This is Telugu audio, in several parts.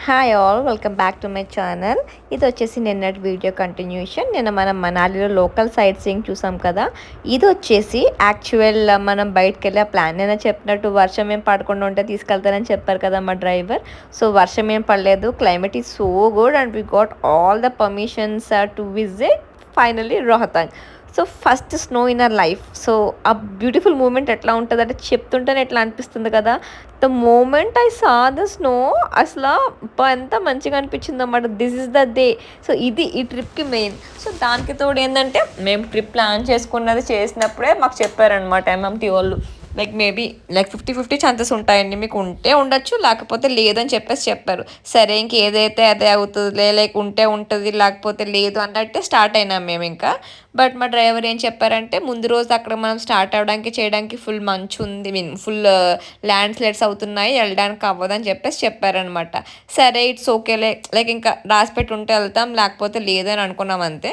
Hi all welcome back to my channel. ఇది వచ్చేసి నిన్నటి వీడియో కంటిన్యూషన్. నిన్న మనం మనాలిలో లోకల్ సైట్ సీయింగ్ చూసాం కదా. ఇది వచ్చేసి యాక్చువల్ మనం బయటకు వెళ్ళే ప్లాన్. నేను చెప్పినట్టు వర్షం ఏం పడకుండా ఉంటే తీసుకెళ్తానని చెప్పారు కదా మా డ్రైవర్. సో వర్షం ఏం పడలేదు, climate is so good and we got all the permissions to visit finally Rohtang. So first snow in our life. So ఆ బ్యూటిఫుల్ మూమెంట్ ఎట్లా ఉంటుంది అంటే చెప్తుంటేనే ఎట్లా అనిపిస్తుంది కదా. The moment I saw the snow, అసలు ఎంత మంచిగా అనిపించింది అన్నమాట. This is the day. So ఇది ఈ ట్రిప్కి మెయిన్. సో దానికి తోడు ఏంటంటే మేము ట్రిప్ ప్లాన్ చేసుకున్నది చేసినప్పుడే మాకు చెప్పారనమాట ఎంఎంటీ వాళ్ళు. మేబీ 50-50 ఛాన్సెస్ ఉంటాయండి, మీకు ఉంటే ఉండొచ్చు లేకపోతే లేదని చెప్పారు. సరే ఇంక ఏదైతే అదే అవుతుంది, ఉంటే ఉంటుంది లేకపోతే లేదు అన్నట్టే స్టార్ట్ అయినాం మేము ఇంకా. బట్ మా డ్రైవర్ ఏం చెప్పారంటే ముందు రోజు అక్కడ మనం స్టార్ట్ అవ్వడానికి చేయడానికి ఫుల్ మంచు ఉంది, ఫుల్ ల్యాండ్ స్లైడ్స్ అవుతున్నాయి, వెళ్ళడానికి అవ్వదని చెప్పారనమాట. సరే ఇట్స్ ఓకేలే, ఇంకా రాసిపెట్టి ఉంటే వెళ్తాం లేకపోతే లేదని అనుకున్నాం అంతే.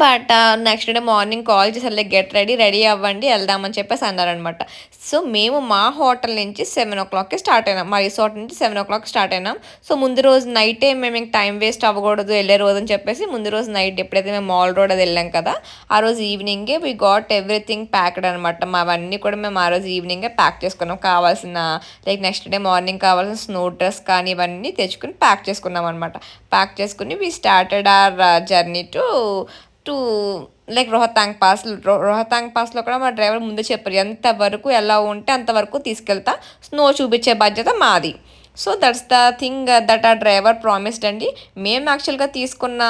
But next day morning call చేసి గెట్ రెడీ అవ్వండి వెళ్దామని చెప్పేసి అన్నారనమాట. సో మేము మా హోటల్ నుంచి 7 o'clockకి స్టార్ట్ అయినాం, మా రిసార్ట్ నుంచి 7 o'clock స్టార్ట్ అయినాం. సో ముందు రోజు నైటే మేము ఇంక టైం వేస్ట్ అవ్వకూడదు వెళ్ళే రోజు అని చెప్పేసి ముందు రోజు నైట్ ఎప్పుడైతే మేము మాల్ రోడ్ అది వెళ్ళాం కదా, ఆ రోజు ఈవినింగే వీ గాట్ ఎవ్రీథింగ్ ప్యాక్డ్ అనమాట. మావన్నీ కూడా మేము ఆ రోజు ఈవినింగే ప్యాక్ చేసుకున్నాం. కావాల్సిన నెక్స్ట్ డే మార్నింగ్ కావాల్సిన స్నో డ్రెస్ కానీ ఇవన్నీ తెచ్చుకుని ప్యాక్ చేసుకున్నాం అనమాట. ప్యాక్ చేసుకుని we started our journey to Rohtang pass. Rohtang పాస్లో కూడా మా డ్రైవర్ ముందే చెప్పారు ఎంతవరకు ఎలా ఉంటే అంతవరకు తీసుకెళ్తా, స్నో చూపించే బాధ్యత మాది. So that's the thing that ఆ డ్రైవర్ ప్రామిస్డ్ అండి. మేము యాక్చువల్గా తీసుకున్న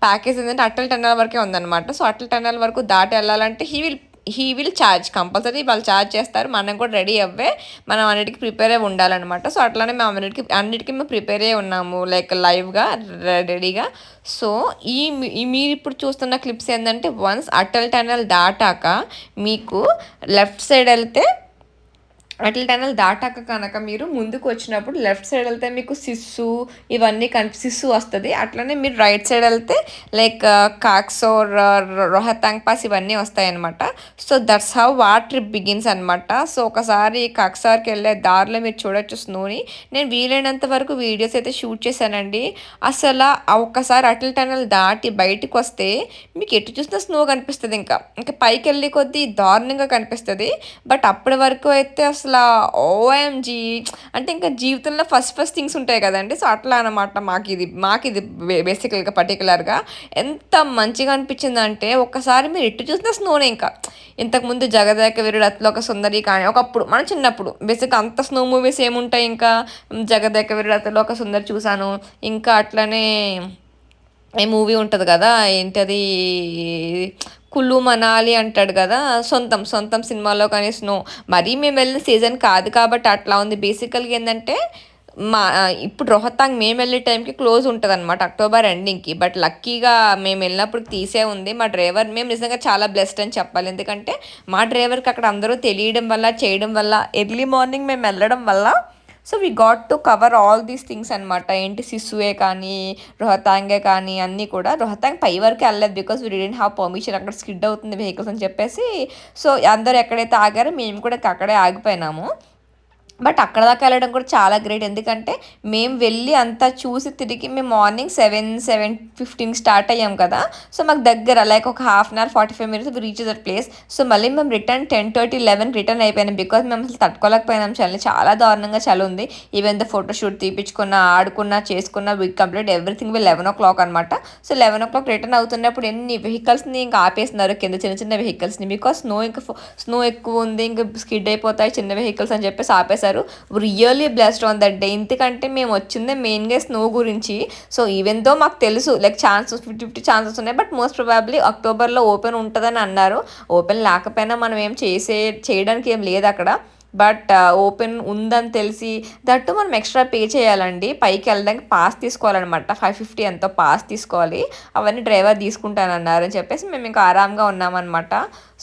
ప్యాకేజ్ ఏంటంటే అటల్ టన్నల్ వరకే ఉందన్నమాట. సో అటల్ టన్నల్ వరకు దాటి వెళ్ళాలంటే హీ విల్ ఛార్జ్, కంపల్సరీ వాళ్ళు ఛార్జ్ చేస్తారు. మనం కూడా రెడీ అవ్వే, మనం అన్నిటికీ ప్రిపేర్ అయ్యి ఉండాలన్నమాట. సో అట్లానే మేము అన్నిటికీ మేము ప్రిపేర్ అయ్యి ఉన్నాము, లైవ్గా రెడీగా. సో మీరు ఇప్పుడు చూస్తున్న క్లిప్స్ ఏంటంటే వన్స్ అటల్ టనల్ దాటాక మీకు లెఫ్ట్ సైడ్ వెళ్తే, అటల్ టనల్ దాటాక కనుక మీరు ముందుకు వచ్చినప్పుడు లెఫ్ట్ సైడ్ వెళ్తే మీకు సిస్సు ఇవన్నీ సిస్సు వస్తుంది. అట్లనే మీరు రైట్ సైడ్ వెళ్తే కాక్సోర్, రోహతాంగ్ పాస్ ఇవన్నీ వస్తాయన్నమాట. So that's how what trip begins అనమాట. సో ఒకసారి కాక్సార్కి వెళ్ళే దారిలో మీరు చూడొచ్చు స్నోని. నేను వీలైనంత వరకు వీడియోస్ అయితే షూట్ చేశానండి. అసలు ఒక్కసారి అటల్ టనల్ దాటి బయటకు వస్తే మీకు ఎటు చూసినా స్నో కనిపిస్తుంది. ఇంకా పైకి వెళ్ళి కొద్దీ దారుణంగా కనిపిస్తుంది. బట్ అప్పటి వరకు అయితే అసలు ఓఎంజీ అంటే ఇంకా జీవితంలో ఫస్ట్ థింగ్స్ ఉంటాయి కదండి. సో అట్లా అనమాట మాకు ఇది బేసికల్గా పర్టికులర్గా ఎంత మంచిగా అనిపించిందంటే ఒక్కసారి మీరు ఎటు చూసినా స్నోనే. ఇంతకుముందు జగదేక వీరుడు అతిలోక సుందరి కానీ ఒకప్పుడు మన చిన్నప్పుడు బేసిక్గా అంత స్నో మూవీస్ ఏముంటాయి, ఇంకా జగదేక వీరుడు అతిలోక సుందరి చూశాను. ఇంకా అట్లనే ఈ మూవీ ఉంటుంది కదా, ఏంటది కుల్లు మనాలి అంటాడు కదా, సొంతం సినిమాలో కానీ స్నో మరీ మేము వెళ్ళిన సీజన్ కాదు కాబట్టి అట్లా ఉంది. బేసికల్గా ఏంటంటే ఇప్పుడు రోహతాంగ్ మేము వెళ్ళే టైంకి క్లోజ్ ఉంటుంది అనమాట, అక్టోబర్ ఎండింగ్కి. బట్ లక్కీగా మేము వెళ్ళినప్పుడు తీసే ఉంది. మా డ్రైవర్ మేము నిజంగా చాలా బ్లెస్డ్ అని చెప్పాలి. ఎందుకంటే మా డ్రైవర్కి అక్కడ అందరూ తెలియడం వల్ల చేయడం వల్ల ఎర్లీ మార్నింగ్ మేము వెళ్ళడం వల్ల so we got to cover all these things అనమాట. ఏంటి సిస్సువే కానీ రోహతాంగే కానీ అన్నీ కూడా. రోహతాంగ్ పై వరకు వెళ్ళలేదు because we didn't have permission, అక్కడ స్కిడ్ అవుతుంది వెహికల్స్ అని చెప్పేసి. సో అందరూ ఎక్కడైతే ఆగారో మేము కూడా అక్కడే ఆగిపోయినాము. బట్ అక్కడ దాకా వెళ్ళడం కూడా చాలా గ్రేట్. ఎందుకంటే మేము వెళ్ళి అంతా చూసి తిరిగి మేము మార్నింగ్ 7:15 స్టార్ట్ అయ్యాం కదా. సో మాకు దగ్గర ఒక 1/2 hour 45 minutes reach that place. So మళ్ళీ మేము రిటర్న్ 10:30-11 రిటర్న్ అయిపోయినాం బికాజ్ మేము అసలు తట్టుకోలేకపోయినాం. చాలా దారుణంగా చలి ఉంది. ఈవెన్ ద ఫోటోషూట్ తీపించుకున్న, ఆడుకున్న, చేసుకున్న, వి కంప్లీట్ ఎవ్రీథింగ్ 11 o'clock అనమాట. సో 11 o'clock రిటర్న్ అవుతున్నప్పుడు ఎన్ని వెహికల్స్ని ఇంకా ఆపేస్తున్నారు కింద, చిన్న వెహికల్స్ని. బికాస్ స్నో ఎక్కువ ఉంది, ఇంకా స్కిడ్ అయిపోతాయి చిన్న వెహికల్స్ అని చెప్పేసి ఆపేసారు. Really blessed on that day. ఎందుకంటే మేము వచ్చిందే మెయిన్గా స్నో గురించి. సో ఈవెన్ దో మాకు తెలుసు ఛాన్సెస్ 50-50 ఛాన్సెస్ ఉన్నాయి. బట్ మోస్ట్ ప్రాబబ్లీ అక్టోబర్లో ఓపెన్ ఉంటుందని అన్నారు. ఓపెన్ లేకపోయినా మనం చేయడానికి ఏం లేదు అక్కడ. బట్ ఓపెన్ ఉందని తెలిసి దట్టు మనం ఎక్స్ట్రా పే చేయాలండి. పైకి వెళ్ళడానికి పాస్ తీసుకోవాలన్నమాట, 550 ఎంతో పాస్ తీసుకోవాలి. అవన్నీ డ్రైవర్ తీసుకుంటానన్నారు అని చెప్పేసి మేము ఇంకా ఆరాంగా ఉన్నామన్నమాట.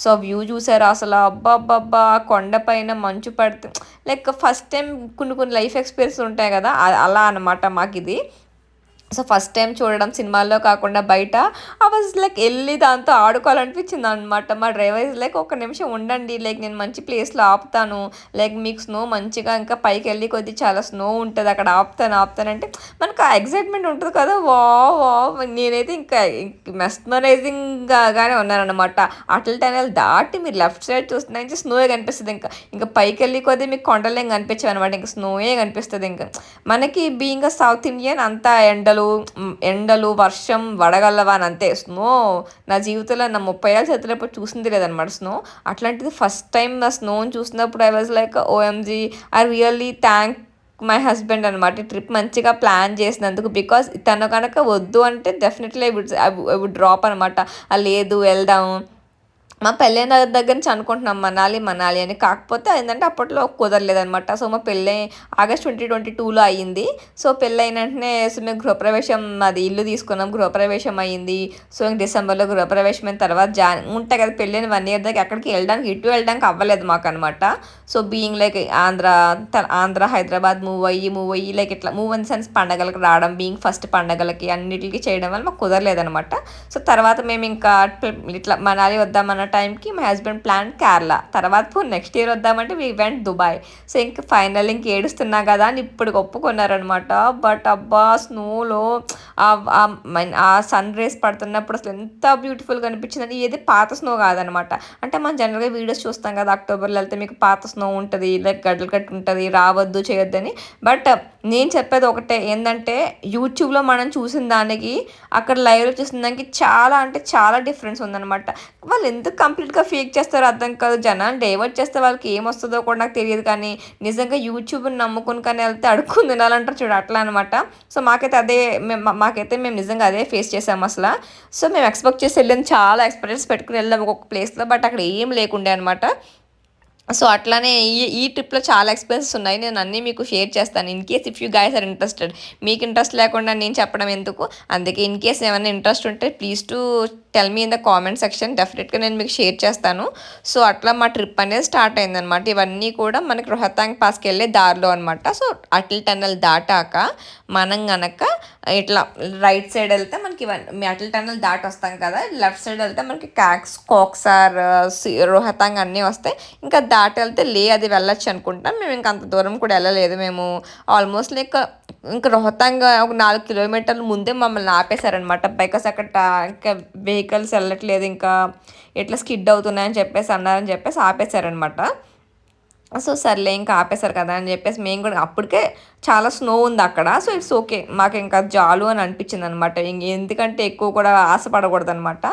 సో వ్యూ చూసారు అసలు అబ్బా కొండపైన మంచు పడితే ఫస్ట్ టైం కొన్ని లైఫ్ ఎక్స్పీరియన్స్ ఉంటాయి కదా, అలా అనమాట మాకు ఇది. సో ఫస్ట్ టైం చూడడం సినిమాల్లో కాకుండా బయట ఐ వాజ్ లైక్ వెళ్ళి దాంతో ఆడుకోవాలనిపించింది అనమాట. మా డ్రైవర్ ఇస్ లైక్ ఒక్క నిమిషం ఉండండి, లైక్ నేను మంచి ప్లేస్లో ఆపుతాను, లైక్ మీకు స్నో మంచిగా ఇంకా పైకి వెళ్ళి కొద్ది చాలా స్నో ఉంటుంది అక్కడ ఆపుతానంటే మనకు ఆ ఎగ్జైట్మెంట్ ఉంటుంది కదా. వా వా నేనైతే ఇంకా మెస్మరైజింగ్గానే ఉన్నానమాట. అటల్ టనల్ దాటి మీరు లెఫ్ట్ సైడ్ చూస్తున్నా ఇంకా స్నోయే కనిపిస్తుంది. ఇంకా పైకి వెళ్ళి కొద్దీ మీకు కొండలు ఏం కనిపించావు అనమాట, ఇంకా స్నోయే కనిపిస్తుంది. ఇంకా మనకి బీయింగ్ సౌత్ ఇండియన్ అంతా ఎండలు వర్షం వడగళ్ళవా అని అంతే. స్నో నా జీవితంలో నా 30 ఏళ్ళ చదివేటప్పుడు చూసింది లేదనమాట స్నో. అట్లాంటిది ఫస్ట్ టైం నా స్నోని చూసినప్పుడు I was like OMG, I really thank my husband అనమాట. ఈ ట్రిప్ మంచిగా ప్లాన్ చేసినందుకు. బికాస్ తను కనుక వద్దు అంటే డెఫినెట్లీ ఐ వుడ్ డ్రాప్ అనమాట. లేదు వెళ్దాం, మా పెళ్ళైన దగ్గర నుంచి అనుకుంటున్నాం మనాలి అని. కాకపోతే ఏంటంటే అప్పట్లో కుదరలేదనమాట. సో మా పెళ్ళి ఆగస్ట్ 2022లో అయ్యింది. సో పెళ్ళైన వెంటనే మేము గృహప్రవేశం, అది ఇల్లు తీసుకున్నాం, గృహప్రవేశం అయ్యింది. సో ఇంక డిసెంబర్లో గృహప్రవేశం అయిన తర్వాత ఉంటాయి కదా పెళ్ళైన 1 year దాకా ఎక్కడికి వెళ్ళడానికి అవ్వలేదు మాకు అనమాట. So being like Andhra Hyderabad move అయ్యి లైక్ ఇట్లా మూవ్ ఇన్ సెన్స్ పండగలకు రావడం, బీయింగ్ ఫస్ట్ పండగలకి అన్నిటికి చేయడం వల్ల మాకు కుదరలేదనమాట. సో తర్వాత మేము ఇంకా ఇట్లా మనాలి వద్దామన్న టైంకి మై హస్బెండ్ ప్లాన్ కేరళ. తర్వాత నెక్స్ట్ ఇయర్ వద్దామంటే వీ వెంట్ దుబాయ్. సో ఇంకా ఫైనల్ ఇంక ఏడుస్తున్నా కదా అని ఇప్పుడు ఒప్పుకున్నారనమాట. బట్ అబ్బా స్నోలో ఆ సన్ రేస్ పడుతున్నప్పుడు అసలు ఎంత బ్యూటిఫుల్గా అనిపించింది. ఇది పాత స్నో కాదనమాట. అంటే మనం జనరల్గా వీడియోస్ చూస్తాం కదా, అక్టోబర్లో వెళ్తే మీకు పాత స్నో ఉంటుంది, లైక్ గడ్డలు కట్టి ఉంటుంది, రావద్దు చేయొద్దని. బట్ నేను చెప్పేది ఒకటే ఏంటంటే, యూట్యూబ్లో మనం చూసిన దానికి అక్కడ లైవ్లో చూసిన దానికి చాలా అంటే చాలా డిఫరెన్స్ ఉందన్నమాట. వాళ్ళు ఎందుకు కంప్లీట్గా ఫేక్ చేస్తారో అర్థం కాదు. జనాన్ని డైవర్ట్ చేస్తే వాళ్ళకి ఏమొస్తుందో కూడా నాకు తెలియదు. కానీ నిజంగా యూట్యూబ్ని నమ్ముకుని కానీ వెళ్తే అడుక్కుని తినాలంటారు చూడు, అట్లా అనమాట. సో మాకైతే మేము నిజంగా అదే ఫేస్ చేసాము అసలు. సో మేము ఎక్స్పెక్ట్ చేసి వెళ్ళింది, చాలా ఎక్స్పీరియన్స్ పెట్టుకుని వెళ్ళాము ఒక్కొక్క ప్లేస్లో. బట్ అక్కడ ఏం లేకుండే అనమాట. సో అట్లానే ఈ ట్రిప్లో చాలా ఎక్స్పీరియన్సెస్ ఉన్నాయి. నేను అన్నీ మీకు షేర్ చేస్తాను. In case if you guys are interested. మీకు ఇంట్రెస్ట్ లేకుండా నేను చెప్పడం ఎందుకు. అందుకే ఇన్ కేస్ ఏమైనా ఇంట్రెస్ట్ ఉంటే please to tell me in the comment section. డెఫినెట్గా నేను మీకు షేర్ చేస్తాను. సో అట్లా మా ట్రిప్ అనేది స్టార్ట్ అయిందనమాట. ఇవన్నీ కూడా మనకి రోహతాంగ్ పాస్కి వెళ్ళే దారిలో అనమాట. సో అటల్ టన్నల్ దాటాక మనం గనక ఇట్లా రైట్ సైడ్ వెళ్తే మనకి ఇవన్నీ అటల్ టన్నల్ దాటి వస్తాం కదా, లెఫ్ట్ సైడ్ వెళ్తే మనకి కోక్సార్ రోహతాంగ్ అన్నీ వస్తాయి. ఇంకా దాటి వెళ్తే అది వెళ్ళొచ్చు అనుకుంటాం. మేము ఇంకా అంత దూరం కూడా వెళ్ళలేదు. మేము ఆల్మోస్ట్ లైక్ ఇంకా రోహతాంగ్ ఒక 4 kilometers ముందే మమ్మల్ని ఆపేశారనమాట. బికాస్ అక్కడ ఇంకా వెహికల్స్ వెళ్ళట్లేదు, ఇంకా ఎట్లా స్కిడ్ అవుతున్నాయని చెప్పేసి అన్నారని చెప్పేసి ఆపేశారనమాట. సో సర్లే ఇంకా ఆపేశారు కదా అని చెప్పేసి మేము కూడా, అప్పటికే చాలా స్నో ఉంది అక్కడ. సో ఇట్స్ ఓకే, మాకు ఇంకా జాలు అని అనిపించింది అనమాట. ఎందుకంటే ఎక్కువ కూడా ఆశపడకూడదు అనమాట.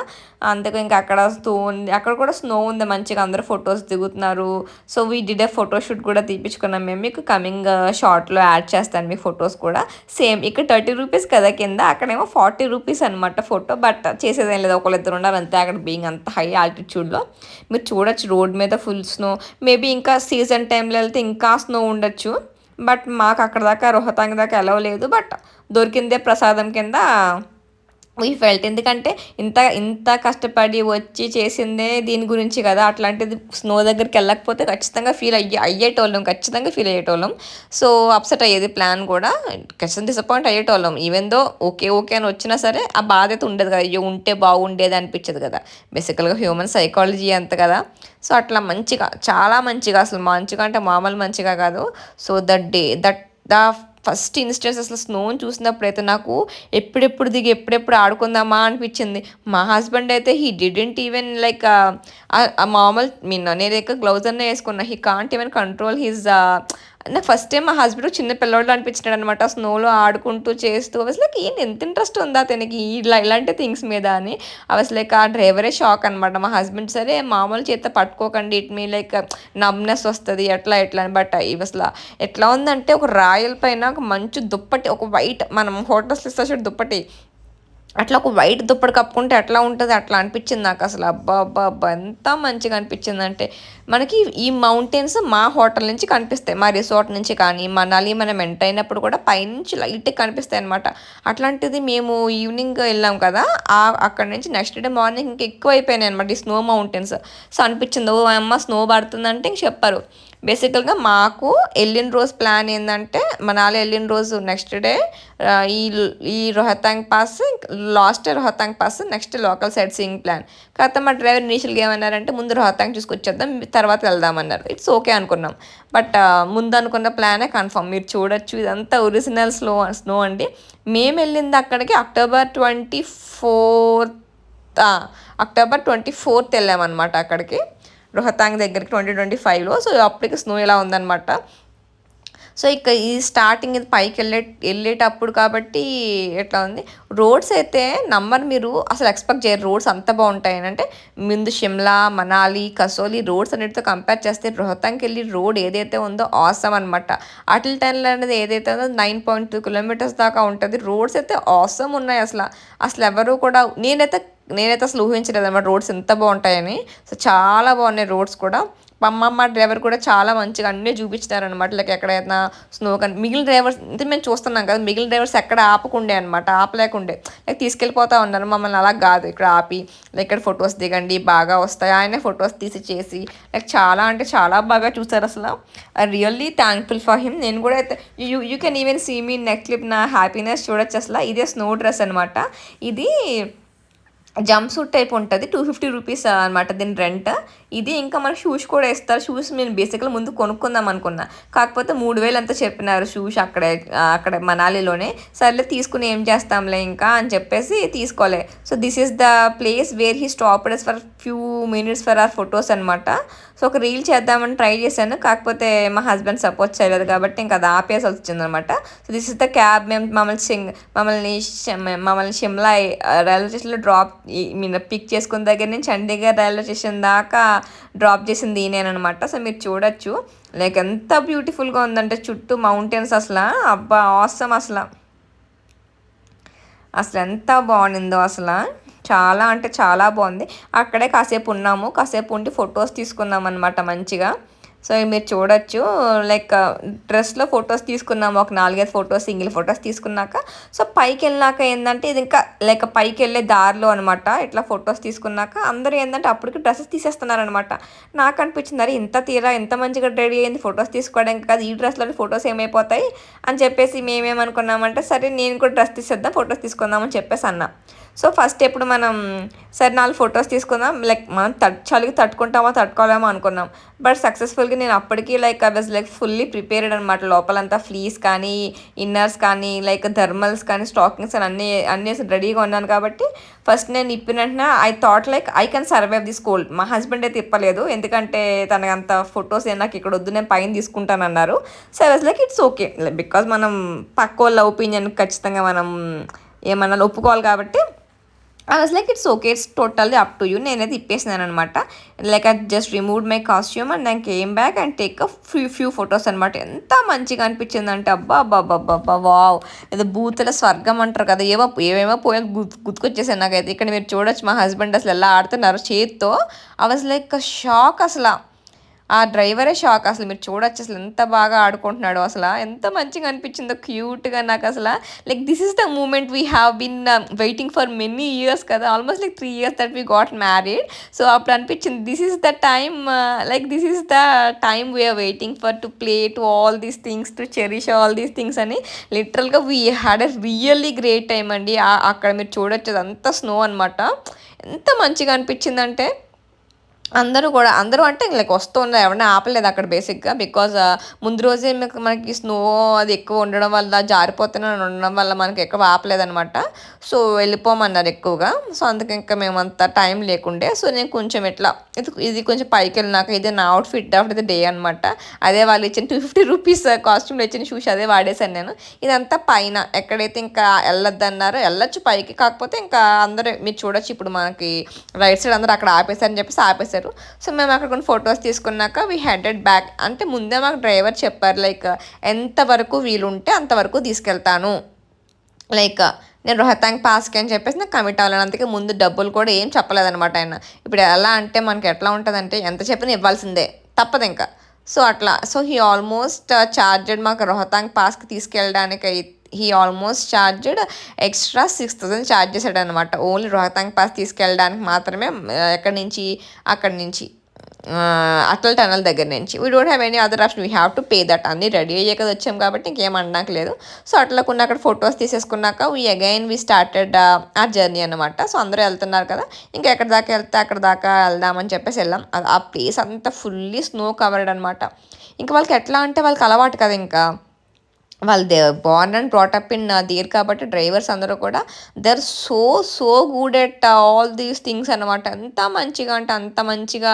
అందుకే ఇంకా అక్కడ కూడా స్నో ఉంది మంచిగా, అందరూ ఫొటోస్ దిగుతున్నారు. So we did a photoshoot కూడా తీపించుకున్నాం మేము. మీకు కమింగ్ షార్ట్లో యాడ్ చేస్తాను మీ ఫొటోస్ కూడా. సేమ్ ఇక్కడ 30 rupees కదా కింద, అక్కడేమో 40 rupees అనమాట ఫోటో. బట్ చేసేదేం లేదు, ఒకళ్ళిద్దరు ఉన్నారు అంతే అక్కడ, బీయింగ్ అంత హై ఆల్టిట్యూడ్లో. మీరు చూడొచ్చు రోడ్ మీద ఫుల్ స్నో. మేబీ ఇంకా సీజన్ టైంలో వెళ్తే ఇంకా స్నో ఉండొచ్చు. బట్ మాకు అక్కడ దాకా రోహతాంగ్ దాకా వెళ్ళలేదు. బట్ దొరికిందే ప్రసాదం కింద వీ ఫెల్ట్. ఎందుకంటే ఇంత కష్టపడి వచ్చి చేసిందే దీని గురించి కదా. అట్లాంటిది స్నో దగ్గరికి వెళ్ళకపోతే ఖచ్చితంగా ఖచ్చితంగా ఫీల్ అయ్యేటోళ్ళం. సో అప్సెట్ అయ్యేది ప్లాన్ కూడా, ఖచ్చితంగా డిసప్పాయింట్ అయ్యేటోళ్ళం. ఈవెన్ దో ఓకే అని వచ్చినా సరే ఆ బాధ అయితే ఉండేది కదా, అయ్యో ఉంటే బాగుండేది అనిపించదు కదా. బేసికల్గా హ్యూమన్ సైకాలజీ అంత కదా. సో అట్లా మంచిగా, చాలా మంచిగా, అసలు మంచిగా అంటే మామూలు మంచిగా కాదు. సో ద ఫస్ట్ ఇన్స్టెన్స్ అసలు స్నోని చూసినప్పుడైతే నాకు ఎప్పుడెప్పుడు ఆడుకుందామా అనిపించింది. మా హస్బెండ్ అయితే హీ డిడెంట్ ఈవెన్ లైక్ మామూలు నేను గ్లౌజ్ అన్న వేసుకున్నా, he can't even control his. నాకు ఫస్ట్ టైం మా హస్బెండ్ చిన్న పిల్లవాళ్ళు అనిపించినాడు అనమాట. స్నోలో ఆడుకుంటూ చేస్తూ అసలు లైక్ ఏంటి ఎంత ఇంట్రెస్ట్ ఉందా తనకి ఇలాంటి థింగ్స్ మీద అని. అసలు లైక్ ఆ డ్రైవరే షాక్ అనమాట. మా హస్బెండ్ సరే మామూలు చేత పట్టుకోకండి, ఇట్ మీ లైక్ నమ్నెస్ వస్తుంది ఎట్లా అని. బట్ ఇవి అసలు ఎట్లా ఉందంటే ఒక రాయల్ పైన ఒక మంచి దుప్పటి, ఒక వైట్ మనం హోటల్స్లో ఇస్తా చూడు దుప్పటి, అట్లా ఒక వైట్ దుప్పటి కప్పుకుంటే ఎట్లా ఉంటుంది అట్లా అనిపించింది నాకు. అసలు అబ్బా ఎంత మంచిగా అనిపించింది అంటే, మనకి ఈ మౌంటైన్స్ మా హోటల్ నుంచి కనిపిస్తాయి, మా రిసార్ట్ నుంచి. కానీ మనాలి మనం ఎంటర్ అయినప్పుడు కూడా పైనుంచి లైట్గా కనిపిస్తాయి అనమాట. అట్లాంటిది మేము ఈవినింగ్ వెళ్ళాం కదా, అక్కడ నుంచి నెక్స్ట్ డే మార్నింగ్ ఇంకా ఎక్కువ అయిపోయినాయి అనమాట ఈ స్నో మౌంటైన్స్. సో అనిపించింది, ఓ అమ్మ స్నో పడుతుందంటే ఇంక చెప్పారు. బేసికల్గా మాకు వెళ్ళిన రోజు ప్లాన్ ఏంటంటే మనాలి వెళ్ళిన రోజు నెక్స్ట్ డే ఈ ఈ Rohtang pass, last Rohtang pass, next local sight seeing plan. కాకపోతే మా డ్రైవర్ ఇనీషియల్గా ఏమన్నారంటే ముందు రోహతాంగ్ చూసుకొచ్చేద్దాం తర్వాత వెళ్దామన్నారు. ఇట్స్ ఓకే అనుకున్నాం. బట్ ముందు అనుకున్న ప్లానే కన్ఫర్మ్. మీరు చూడొచ్చు ఇదంతా ఒరిజినల్ స్నో అండి. మేము వెళ్ళింది అక్కడికి అక్టోబర్ 24th వెళ్ళామన్నమాట అక్కడికి, రోహతాంగ్ దగ్గరికి 2025లో. సో అప్పటికి స్నో ఇలా ఉందన్నమాట. సో ఇక ఈ స్టార్టింగ్ ఇది పైకి వెళ్ళేటప్పుడు కాబట్టి ఎట్లా ఉంది. రోడ్స్ అయితే మీరు అసలు ఎక్స్పెక్ట్ చేయరు రోడ్స్ అంత బాగుంటాయని. అంటే ముందు షిమ్లా, మనాలి, కసోలి రోడ్స్ అన్నిటితో కంపేర్ చేస్తే రోహతాంగ్కి వెళ్ళి రోడ్ ఏదైతే ఉందో ఆసమ్ అనమాట. అటల్ టనల్ అనేది ఏదైతే ఉందో 9.2 kilometers దాకా ఉంటుంది. రోడ్స్ అయితే ఆసమ్ ఉన్నాయి. అసలు ఎవరు కూడా నేనైతే అసలు ఊహించలేదు అన్నమాట రోడ్స్ ఎంత బాగుంటాయని. సో చాలా బాగున్నాయి రోడ్స్ కూడా. మా డ్రైవర్ కూడా చాలా మంచిగా అన్నీ చూపించినారనమాట. లైక్ ఎక్కడైనా స్నో కానీ మిగిలిన డ్రైవర్స్ అంటే మేము చూస్తున్నాం కదా, మిగిలిన డ్రైవర్స్ ఎక్కడ ఆపలేకుండే లైక్ తీసుకెళ్ళిపోతూ ఉన్నారు. మమ్మల్ని అలా కాదు, ఇక్కడ ఆపి లైక్ ఇక్కడ ఫొటోస్ దిగండి బాగా వస్తాయి, ఆయనే ఫొటోస్ తీసి చేసి లైక్ చాలా అంటే చాలా బాగా చూసారు. అసలు I really thankful for him. నేను కూడా అయితే you can even see me neck clip, నా హ్యాపీనెస్ చూడొచ్చు. అసలు ఇదే స్నో డ్రెస్ అనమాట. ఇది జంప్ సూట్ టైప్ ఉంటుంది, 250 రూపీస్ అనమాట దీని రెంట్. ఇది ఇంకా మనకు షూస్ కూడా ఇస్తారు. షూస్ నేను బేసిక్గా ముందు కొనుక్కుందాం అనుకున్నా, కాకపోతే 3000 అంతా చెప్పినారు షూస్ అక్కడ మనాలిలోనే. సర్లే తీసుకుని ఏం చేస్తాంలే ఇంకా అని చెప్పేసి తీసుకోలే. So this is the place where he stopped us for few minutes for our photos అనమాట. సో ఒక రీల్ చేద్దామని ట్రై చేశాను, కాకపోతే మా హస్బెండ్ సపోర్ట్ చేయలేదు కాబట్టి ఇంకా అది ఆపేసి వచ్చిందనమాట. So this is the cab. మేము మమ్మల్ని షిమ్లా రైల్వే స్టేషన్లో పిక్ చేసుకున్న దగ్గర నుంచి చండీగఢ్ రైల్వే స్టేషన్ దాకా డ్రాప్ చేసింది నేననమాట. సో మీరు చూడొచ్చు లైక్ ఎంత బ్యూటిఫుల్గా ఉందంటే చుట్టూ మౌంటైన్స్. అసలు అబ్బా ఆసమ్. అసలు ఎంత బాగుండిందో అసలు. చాలా అంటే చాలా బాగుంది. అక్కడే కాసేపు ఉండి ఫొటోస్ తీసుకున్నాం అనమాట మంచిగా. సో మీరు చూడొచ్చు లైక్ డ్రెస్లో ఫొటోస్ తీసుకున్నాము, ఒక 4-5 ఫొటోస్, సింగిల్ ఫొటోస్ తీసుకున్నాక. సో పైకి వెళ్ళినాక ఏంటంటే ఇది ఇంకా లైక్ పైకి వెళ్ళే దారిలో అనమాట. ఇట్లా ఫొటోస్ తీసుకున్నాక అందరూ ఏంటంటే అప్పటికి డ్రెస్సెస్ తీసేస్తున్నారనమాట. నాకు అనిపించింది అరే ఎంత మంచిగా రెడీ అయింది ఫొటోస్ తీసుకోవడానికి కదా, ఈ డ్రెస్లో ఫొటోస్ ఏమైపోతాయి అని చెప్పేసి మేమేమనుకున్నామంటే సరే నేను కూడా డ్రెస్ తీసేద్దాం ఫొటోస్ తీసుకుందామని చెప్పేసి అన్నా. సో ఫస్ట్ ఎప్పుడు మనం సరే 4 ఫొటోస్ తీసుకుందాం, లైక్ మనం చలికి తట్టుకోలేమో అనుకున్నాం. బట్ సక్సెస్ఫుల్గా నేను అప్పటికి like I was like fully prepared అనమాట. లోపలంతా ఫ్లీస్ కానీ, ఇన్నర్స్ కానీ, లైక్ థర్మల్స్ కానీ, స్టాకింగ్స్ అని అన్నీ రెడీగా ఉన్నాను కాబట్టి ఫస్ట్ నేను ఇప్పిన వెంటనే I thought like I can survive this cold. మా హస్బెండ్ అయితే ఇప్పలేదు, ఎందుకంటే తనకు అంత ఫొటోస్ నాకు ఇక్కడ వద్దు నేను పైన తీసుకుంటానన్నారు. So I was like it's okay, because మనం పక్క వాళ్ళ ఒపీనియన్ ఖచ్చితంగా మనం ఏమన్నా ఒప్పుకోవాలి కాబట్టి I was like it's okay, it's totally up to you. నేనైతే ఇప్పేసినాను అనమాట. Like I just removed my costume and నేను came back and take a few photos అనమాట. ఎంత మంచిగా అనిపించింది అంటే అబ్బా వావ్, ఏదో బూతుల స్వర్గం అంటారు కదా, ఏమేమో పోయి గుర్తుకొచ్చేసాను నాకైతే. ఇక్కడ మీరు చూడొచ్చు మా హస్బెండ్ అసలు ఎలా ఆడుతున్నారు చేత్తో. I was like shock. అసలు ఆ డ్రైవరే షాక్. అసలు మీరు చూడొచ్చు అసలు ఎంత బాగా ఆడుకుంటున్నాడో, అసలు ఎంత మంచిగా అనిపించిందో క్యూట్గా నాకు. అసలు like this is the moment we have been waiting for many years కదా, almost like 3 years that we got married. So అప్పుడు అనిపించింది this is the time, like this is the time we are waiting for to play to all these things, to cherish all these things అని. లిటరల్గా we had a really great time అండి. అక్కడ మీరు చూడొచ్చు అదంతా స్నో అనమాట. ఎంత మంచిగా అనిపించిందంటే అందరూ అంటే లైక్ వస్తూ ఉన్నారు, ఎవరైనా ఆపలేదు అక్కడ బేసిక్గా. బికాజ్ ముందు రోజే మనకి స్నో అది ఎక్కువ ఉండడం వల్ల జారిపోతూనే ఉండడం వల్ల మనకి ఎక్కువ ఆపలేదనమాట. సో వెళ్ళిపోమన్నారు ఎక్కువగా. సో అందుకే ఇంకా మేమంతా టైం లేకుండే. సో నేను కొంచెం ఇట్లా ఇది కొంచెం పైకి వెళ్ళినాక ఇదే నా అవుట్ఫిట్ ఆఫ్ ద డే అనమాట. అదే వాళ్ళు ఇచ్చిన 250 రూపీస్ కాస్ట్యూమ్లో ఇచ్చిన షూస్ అదే వాడేశాను నేను. ఇదంతా పైన ఎక్కడైతే ఇంకా వెళ్ళొద్దన్నారో వెళ్ళొచ్చు పైకి, కాకపోతే ఇంకా అందరూ మీరు చూడొచ్చు ఇప్పుడు మనకి రైట్ సైడ్ అందరూ అక్కడ ఆపేశారని చెప్పేసి ఆపేశారు. సో మేము అక్కడ కొన్ని ఫొటోస్ తీసుకున్నాక వీ హెడెడ్ బ్యాక్. అంటే ముందే మాకు డ్రైవర్ చెప్పారు లైక్ ఎంతవరకు వీలుంటే అంతవరకు తీసుకెళ్తాను, లైక్ నేను రోహతాంగ్ పాస్కి అని చెప్పేసి నాకు కమిట్ అవ్వాలని. అందుకే ముందు డబ్బులు కూడా ఏం చెప్పలేదనమాట ఆయన. ఇప్పుడు ఎలా అంటే మనకి ఎట్లా ఉంటుందంటే ఎంత చెప్పినా ఇవ్వాల్సిందే, తప్పదు ఇంకా. సో అట్లా హీ ఆల్మోస్ట్ చార్జెడ్ మాకు రోహతాంగ్ పాస్కి తీసుకెళ్ళడానికి. He almost charged extra 6000 charge చేశాడు అనమాట, ఓన్లీ రోహతాంగ్ పాస్ తీసుకెళ్ళడానికి మాత్రమే. అక్కడి నుంచి అటల్ టనల్ దగ్గర నుంచి. We don't have any other option, we have to pay that. అన్నీ రెడీ అయ్యే కదా వచ్చాం కాబట్టి ఇంకేం అనడానికి లేదు. సో అట్లా కొన్ని అక్కడ ఫొటోస్ తీసేసుకున్నాక వీ స్టార్టెడ్ ఆ జర్నీ అనమాట. సో అందరూ వెళ్తున్నారు కదా, ఇంకా ఎక్కడి దాకా వెళ్తే అక్కడ దాకా వెళ్దామని చెప్పేసి వెళ్ళాం. ఆ ప్లేస్ అంతా ఫుల్లీ స్నో కవర్డ్ అనమాట. ఇంకా వాళ్ళకి ఎట్లా అంటే వాళ్ళకి అలవాటు కదా, ఇంకా వాళ్ళు born and brought up in there కాబట్టి డ్రైవర్స్ అందరూ కూడా they are so good at all these things అనమాట. ఎంత మంచిగా అంటే అంత మంచిగా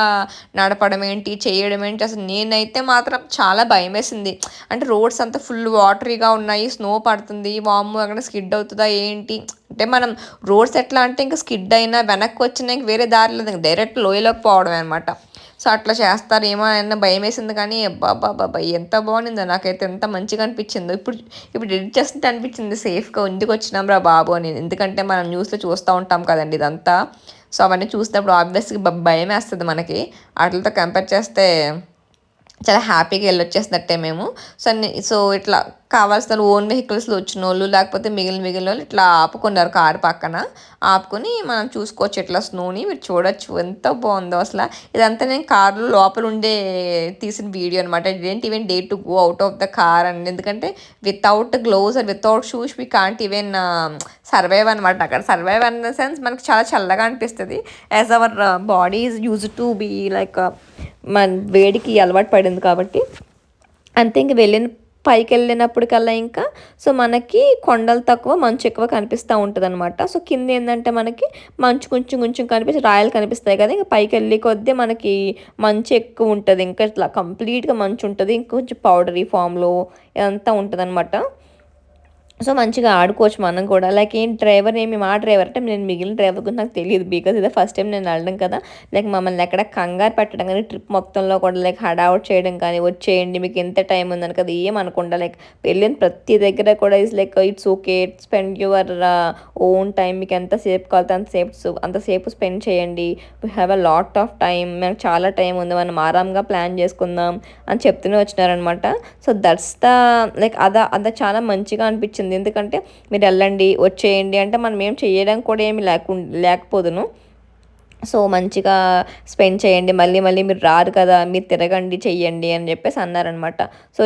నడపడం ఏంటి, చేయడం ఏంటి, అసలు నేనైతే మాత్రం చాలా భయం వేసింది. అంటే రోడ్స్ అంతా ఫుల్ వాటరీగా ఉన్నాయి, స్నో పడుతుంది, వాము అక్కడ స్కిడ్ అవుతుందా ఏంటి. అంటే మనం రోడ్స్ ఎట్లా అంటే ఇంకా స్కిడ్ అయినా వెనక్కి వచ్చినా ఇంక వేరే దారి లేదు, డైరెక్ట్ లోయలోకి పోవడమే అనమాట. సో అట్లా చేస్తారేమో అన్న భయం వేసింది. కానీ అబ్బా ఎంత బాగుండిందో, నాకైతే ఎంత మంచిగా అనిపించిందో. ఇప్పుడు ఇప్పుడు ఎడిట్ చేస్తుంటే అనిపించింది సేఫ్గా ఇంటికి వచ్చినాం రా బాబు అని. ఎందుకంటే మనం న్యూస్లో చూస్తూ ఉంటాం కదండి ఇదంతా. సో అవన్నీ చూసినప్పుడు ఆబ్వియస్గా భయం వేస్తుంది మనకి. వాటితో కంపేర్ చేస్తే చాలా హ్యాపీగా వెళ్ళొచ్చేసినట్టే మేము. సో ఇట్లా కావాల్సిన ఓన్ వెహికల్స్లో వచ్చిన వాళ్ళు లేకపోతే మిగిలిన వాళ్ళు ఇట్లా ఆపుకున్నారు కారు పక్కన. ఆపుకొని మనం చూసుకోవచ్చు ఇట్లా స్నోని మీరు చూడొచ్చు, ఎంత బాగుందో అసలు. ఇదంతా నేను కార్లో లోపల ఉండే తీసిన వీడియో అనమాట. Didn't even dare to go out of the car అండి. ఎందుకంటే without gloves and without shoes we can't even survive అనమాట. అక్కడ సర్వైవ్ అన్న సెన్స్ మనకి చాలా చల్లగా అనిపిస్తుంది, as our body is use to be like మన వేడికి అలవాటు పడింది కాబట్టి. అంతే ఇంక పైకి వెళ్ళినప్పటికల్లా ఇంకా సో మనకి కొండలు తక్కువ, మంచు ఎక్కువ కనిపిస్తూ ఉంటుంది అనమాట. సో కింద ఏంటంటే మనకి మంచు కొంచెం కొంచెం కనిపించి రాయలు కనిపిస్తాయి కదా, ఇంకా పైకి వెళ్ళి కొద్దీ మనకి మంచు ఎక్కువ ఉంటుంది. ఇంకా ఇట్లా కంప్లీట్గా మంచు ఉంటుంది, ఇంకొంచెం పౌడరీ ఫామ్లో ఇదంతా ఉంటుంది అనమాట. సో మంచిగా ఆడుకోవచ్చు మనం కూడా. లైక్ ఏం డ్రైవర్ ఏమి మా డ్రైవర్ అంటే నేను మిగిలిన డ్రైవర్ గురించి నాకు తెలియదు, బికాజ్ ఇదే ఫస్ట్ టైం నేను వెళ్ళడం కదా. లైక్ మమ్మల్ని ఎక్కడ కంగారు పెట్టడం కానీ, ట్రిప్ మొత్తంలో కూడా లైక్ హడావుట్ చేయడం కానీ, వచ్చేయండి మీకు ఎంత టైం ఉందని కదా ఏం అనుకుంటా. లైక్ వెళ్ళిన ప్రతి దగ్గర కూడా is like it's okay, spend your own time, మీకు ఎంతసేపు కావాలితే అంతసేపు స్పెండ్ చేయండి, we have a lot of time, మనకు చాలా టైం ఉంది, మనం ఆరాంగా ప్లాన్ చేసుకుందాం అని చెప్తూనే వచ్చినారనమాట. సో దట్స్ ద లైక్ అదా చాలా మంచిగా అనిపించింది. ఎందుకంటే మీరు వెళ్ళండి వచ్చేయండి అంటే మనం ఏం చేయడానికి కూడా ఏమి లేకపోదును. సో మంచిగా స్పెండ్ చేయండి, మళ్ళీ మీరు రారు కదా, మీరు తిరగండి చెయ్యండి అని చెప్పేసి అన్నారనమాట. So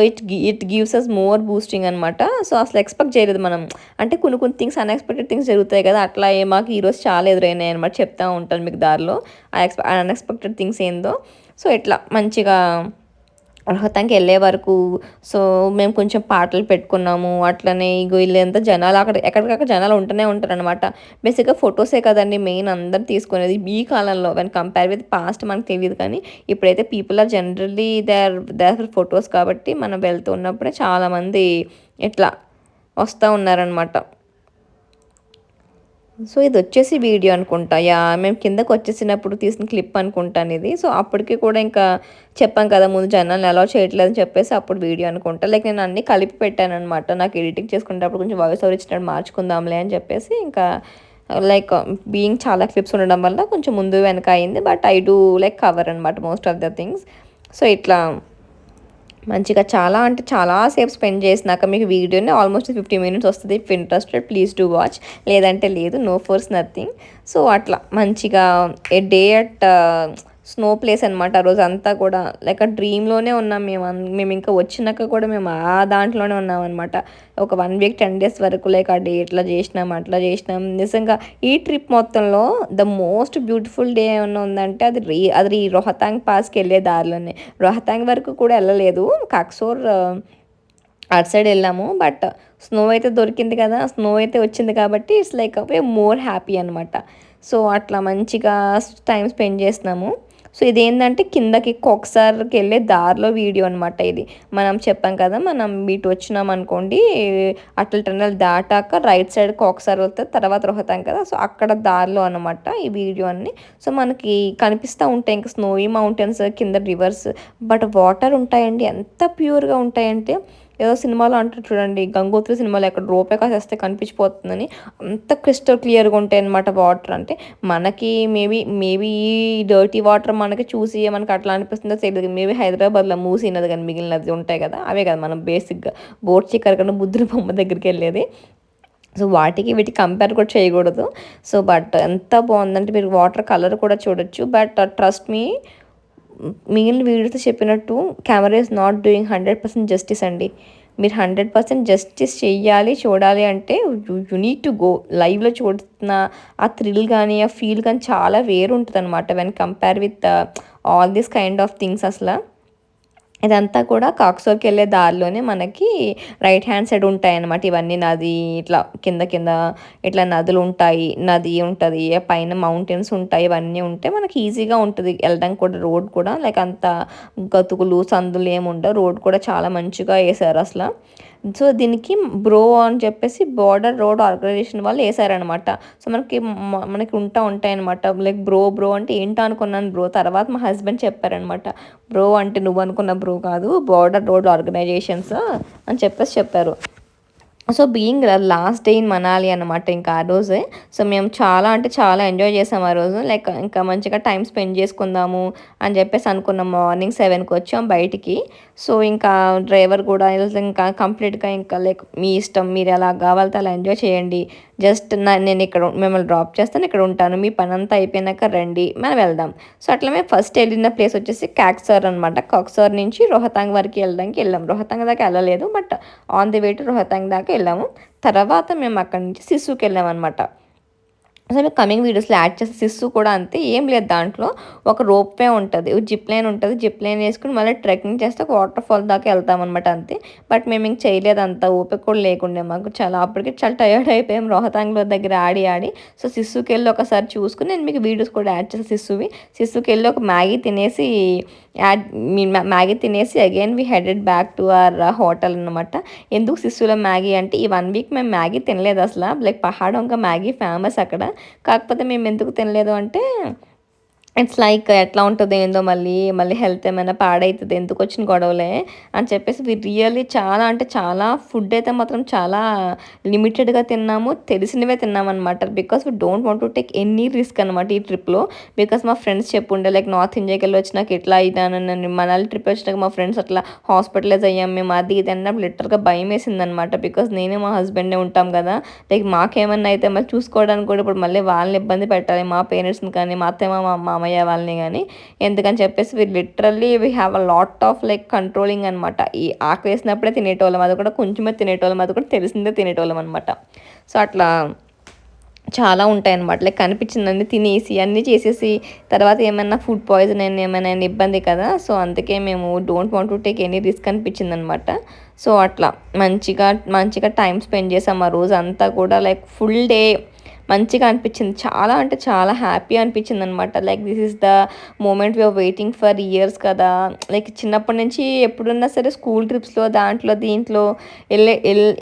it gives us more boosting అనమాట. సో అసలు ఎక్స్పెక్ట్ చేయలేదు మనం. అంటే కొన్ని థింగ్స్ అన్ఎక్స్పెక్టెడ్ థింగ్స్ జరుగుతాయి కదా, అట్లా మాకు ఈరోజు చాలా ఎదురైనాయి అనమాట. చెప్తా ఉంటాను మీకు దారిలో ఆ అన్ఎక్స్పెక్టెడ్ థింగ్స్ ఏందో. సో ఇట్లా మంచిగా రోహతాంగ్కి వెళ్ళే వరకు సో మేము కొంచెం పాటలు పెట్టుకున్నాము. అట్లనే ఇగో వీళ్ళంతా జనాలు అక్కడ ఎక్కడికక్కడ జనాలు ఉంటూనే ఉంటారనమాట. బేసిక్గా ఫొటోసే కదండి మెయిన్ అందరు తీసుకునేది ఈ కాలంలో. వెన్ కంపేర్ విత్ పాస్ట్ మనకు తెలియదు, కానీ ఇప్పుడైతే people are generally they for photos కాబట్టి మనం వెళ్తున్నప్పుడే చాలామంది ఇట్లా వస్తూ ఉన్నారనమాట. సో ఇది వచ్చేసి వీడియో అనుకుంటా, మేము కిందకు వచ్చేసినప్పుడు తీసిన క్లిప్ అనుకుంటాను ఇది. సో అప్పటికి కూడా ఇంకా చెప్పాం కదా ముందు జనాలను అలౌ చేయట్లేదని చెప్పేసి అప్పుడు వీడియో అనుకుంటా. లైక్ నేను అన్నీ కలిపి పెట్టాను అనమాట. నాకు ఎడిటింగ్ చేసుకునేటప్పుడు కొంచెం వాయిస్ ఓవర్ ఇచ్చినట్టు మార్చుకుందాంలే అని చెప్పేసి ఇంకా లైక్ బీయింగ్ చాలా క్లిప్స్ ఉండడం వల్ల కొంచెం ముందు వెనక అయింది. But I do like cover అనమాట most of the things. So ఇట్లా మంచిగా చాలా అంటే చాలా సేపు స్పెండ్ చేసినాక మీకు వీడియోని ఆల్మోస్ట్ 50 minutes వస్తుంది. If interested please do watch, లేదంటే లేదు, నో ఫోర్స్ నథింగ్. సో అట్లా మంచిగా ఏ డే అట్ స్నో ప్లేస్ అనమాట. ఆ రోజు అంతా కూడా లైక్ ఆ డ్రీమ్లోనే ఉన్నాం మేము ఇంకా వచ్చినాక కూడా మేము ఆ దాంట్లోనే ఉన్నాం అనమాట. ఒక 1 week 10 days వరకు లైక్ ఆ డే ఇట్లా చేసినాం అట్లా చేసినాం. నిజంగా ఈ ట్రిప్ మొత్తంలో ద మోస్ట్ బ్యూటిఫుల్ డే ఏమన్నా ఉందంటే అది రోహతాంగ్ పాస్కి వెళ్ళే దారిలోనే. రోహతాంగ్ వరకు కూడా వెళ్ళలేదు, కక్సోర్ అటు సైడ్ వెళ్ళాము. బట్ స్నో అయితే దొరికింది కదా, స్నో అయితే వచ్చింది కాబట్టి ఇట్స్ లైక్ మోర్ హ్యాపీ అనమాట. సో అట్లా మంచిగా టైం స్పెండ్ చేసినాము. సో ఇదేంటంటే కిందకి కొక్సార్కి వెళ్ళే దారిలో వీడియో అనమాట ఇది. మనం చెప్పాం కదా మనం ఇటు వచ్చినాం అనుకోండి, అటల్ టనల్ దాటాక రైట్ సైడ్ కొక్సార్ వస్తే తర్వాత రోహతాంగ్ కదా, సో అక్కడ దారిలో అనమాట ఈ వీడియో అన్ని. సో మనకి కనిపిస్తూ ఉంటాయి ఇంకా స్నోయి మౌంటైన్స్, కింద రివర్స్, బట్ వాటర్ ఉంటాయండి ఎంత ప్యూర్గా ఉంటాయంటే ఏదో సినిమాలో అంటారు చూడండి, గంగోత్రి సినిమాలో ఎక్కడ రూపాయి కాసేస్తే కనిపించిపోతుందని, అంత క్రిస్టల్ క్లియర్గా ఉంటాయి అనమాట వాటర్. అంటే మనకి మేబీ ఈ డర్టీ వాటర్ మనకి చూసి మనకి అట్లా అనిపిస్తుందో తెలియదు. మేబీ హైదరాబాద్లో మూసినది కానీ మిగిలినది ఉంటాయి కదా, అవే కదా మనం బేసిక్గా బోట్ చిక్కర్ కన్నా బుద్ధుని బొమ్మ దగ్గరికి వెళ్ళేది. సో వీటికి కంపేర్ కూడా చేయకూడదు. సో బట్ ఎంత బాగుందంటే మీరు వాటర్ కలర్ కూడా చూడొచ్చు. బట్ ట్రస్ట్ మీ, మిగిలిన వీడియోతో చెప్పినట్టు camera is not doing 100% justice అండి. మీరు 100% జస్టిస్ చెయ్యాలి, చూడాలి అంటే యు నీడ్ టు గో. లైవ్‌లో చూస్తున్న ఆ థ్రిల్ గానీ, ఆ ఫీల్ గానీ చాలా వేరుంటదనమాట when compare with all this kind of things అసల. ఇదంతా కూడా కాక్సోర్‌కెళ్ళే దారిలోనే మనకి రైట్ హ్యాండ్ సైడ్ ఉంటాయన్నమాట. ఇవన్నీ నది ఇట్లా కింద కింద ఇట్లా నదులుంటాయి. నది ఉంటది. పైన మౌంటైన్స్ ఉంటాయి. ఇవన్నీ ఉంటే మనకి ఈజీగా ఉంటది ఎళ్ళడానికి కూడా. రోడ్ కూడా లైక్ అంత గతుకులు, సందులు ఏముండవు. రోడ్ కూడా చాలా మంచిగా ఏశారసల. సో, దీనికి బ్రో అని చెప్పేసి బోర్డర్ రోడ్ ఆర్గనైజేషన్ వాళ్ళు ఏశారనమాట. సో, మనకి ఉంటాయనమాట. లైక్ బ్రో అంటే ఏంటా అనుకున్నాను బ్రో. తర్వాత మా హస్బెండ్ చెప్పారనమాట. బ్రో అంటే నువ్వనుకున్న బ్రో కాదు. బోర్డర్ రోడ్ ఆర్గనైజేషన్స్ అని చెప్పారు. So, being last day in Manali అనమాట ఇంకా ఆ రోజే. సో, మేము చాలా అంటే చాలా ఎంజాయ్ చేసాం ఆ రోజు. లైక్ ఇంకా మంచిగా టైం స్పెండ్ చేసుకుందాము అని చెప్పేసి అనుకున్నాం. మార్నింగ్ 7కి వచ్చాం బయటికి. సో, ఇంకా డ్రైవర్ కూడా ఇంకా కంప్లీట్‌గా ఇంకా లైక్ మీ ఇష్టం. మీరు ఎలా కావాలితే అలా ఎంజాయ్ చేయండి. జస్ట్ నేను ఇక్కడ మిమ్మల్ని డ్రాప్ చేస్తాను. ఇక్కడ ఉంటాను. మీ పనంతా అయిపోయినాక రండి. మనం వెళ్దాం. సో, అట్లా మేము ఫస్ట్ వెళ్ళిన ప్లేస్ వచ్చేసి కాక్సార్ అనమాట. కాక్సార్ నుంచి రోహతాంగ్ వరకు వెళ్ళాం. రోహతాంగ్ దాకా వెళ్ళలేదు. But on the way to Rohtang దాకా వెళ్ళాము. తర్వాత మేము అక్కడి నుంచి సిస్సుకి వెళ్ళామన్నమాట. అసలు కమింగ్ వీడియోస్లో యాడ్ చేసే సిస్సు కూడా అంతే. ఏం లేదు దాంట్లో. ఒక రోప్‌వే ఉంటది. జిప్ లైన్ ఉంటది. జిప్ లైన్ వేసుకొని మళ్ళీ ట్రెక్కింగ్ చేస్తే ఒక వాటర్ ఫాల్ దాకా వెళ్తామన్నమాట అంతే. బట్ మేము ఇంక చేయలేదు, అంత ఓపిక కూడా లేకుండే మాకు. అప్పటికే చాలా టయర్డ్ అయిపోయాం రోహతాంగ్‌లో దగ్గర ఆడి. సో, సిస్సుకెళ్ళి ఒకసారి చూసుకొని నేను మీకు వీడియోస్ కూడా యాడ్ చేస్తాను సిస్సువి. సిస్సుకెళ్ళి ఒక యాడ్ మ్యాగీ తినేసి again we headed back to our hotel అనమాట. ఎందుకు సిస్సులో మ్యాగీ అంటే ఈ 1 వీక్ మేము మ్యాగీ తినలేదు అసల. లైక్ పహాడొంక మ్యాగీ ఫేమస్ అక్కడ. కాకపోతే మేము ఎందుకు తినలేదు అంటే ఇట్స్ లైక్ ఎట్లా ఉంటదో ఏందో మళ్ళీ హెల్త్ ఏమైనా పాడైతది, ఎందుకొచ్చిన గొడవలే అని చెప్పేసి వి రియల్లీ చాలా అంటే చాలా ఫుడ్ అయితే మాత్రం చాలా లిమిటెడ్‌గా తిన్నాము. తెలిసినవే తిన్నామనమాట. Because we don't want to take any risk అనమాట ఈ ట్రిప్‌లో. బికాస్ మా ఫ్రెండ్స్ చెప్పుండే లైక్ నార్త్ ఇండియాకెళ్ళి వచ్చినాక ఇట్లా ఇదానని. మనాలి ట్రిప్ వచ్చినాక మా ఫ్రెండ్స్ అట్లా హాస్పిటలైజ్ అయ్యాం మేము అది ఇది అన్నప్పుడు లిటరల్‌గా భయమేసిందనమాట. బికాస్ నేను మా హస్బెండే ఉంటాం కదా! లైక్ మాకేమన్నా అయితే మళ్ళీ చూసుకోవడానికి కూడా ఇప్పుడు మళ్ళీ వాళ్ళని ఇబ్బంది పెట్టాలి. మా పేరెంట్స్‌ని కానీ, మా అత్తయ్య, మా మామయ్య వాళ్ళని గానీ. ఎందుకని చెప్పేసి we have a lot of like controlling అనమాట. ఈ ఆకలేసినప్పుడే తినేటోళ్ళం. అది కూడా కొంచెమే తినేటోళ్ళం. అది కూడా తెలిసిందే తినేటోళ్ళం అనమాట. సో, అట్లా చాలా ఉంటాయన్నమాట. లైక్ కనిపించిందన్నీ తినేసి, అన్నీ చేసేసి తర్వాత ఏమన్నా ఫుడ్ పాయిజన్ ఏమైనా ఇబ్బంది కదా! సో, అందుకే మేము don't want to take any risk అనిపించిందనమాట. సో, అట్లా మంచిగా టైమ్ స్పెండ్ చేసాం ఆ రోజంతా కూడా. లైక్ ఫుల్ డే మంచిగా అనిపించింది. చాలా అంటే చాలా హ్యాపీ అనిపించిందనమాట. Like this is the moment we are waiting for years కదా! లైక్ చిన్నప్పటి నుంచి ఎప్పుడున్నా సరే స్కూల్ ట్రిప్స్‌లో దీంట్లో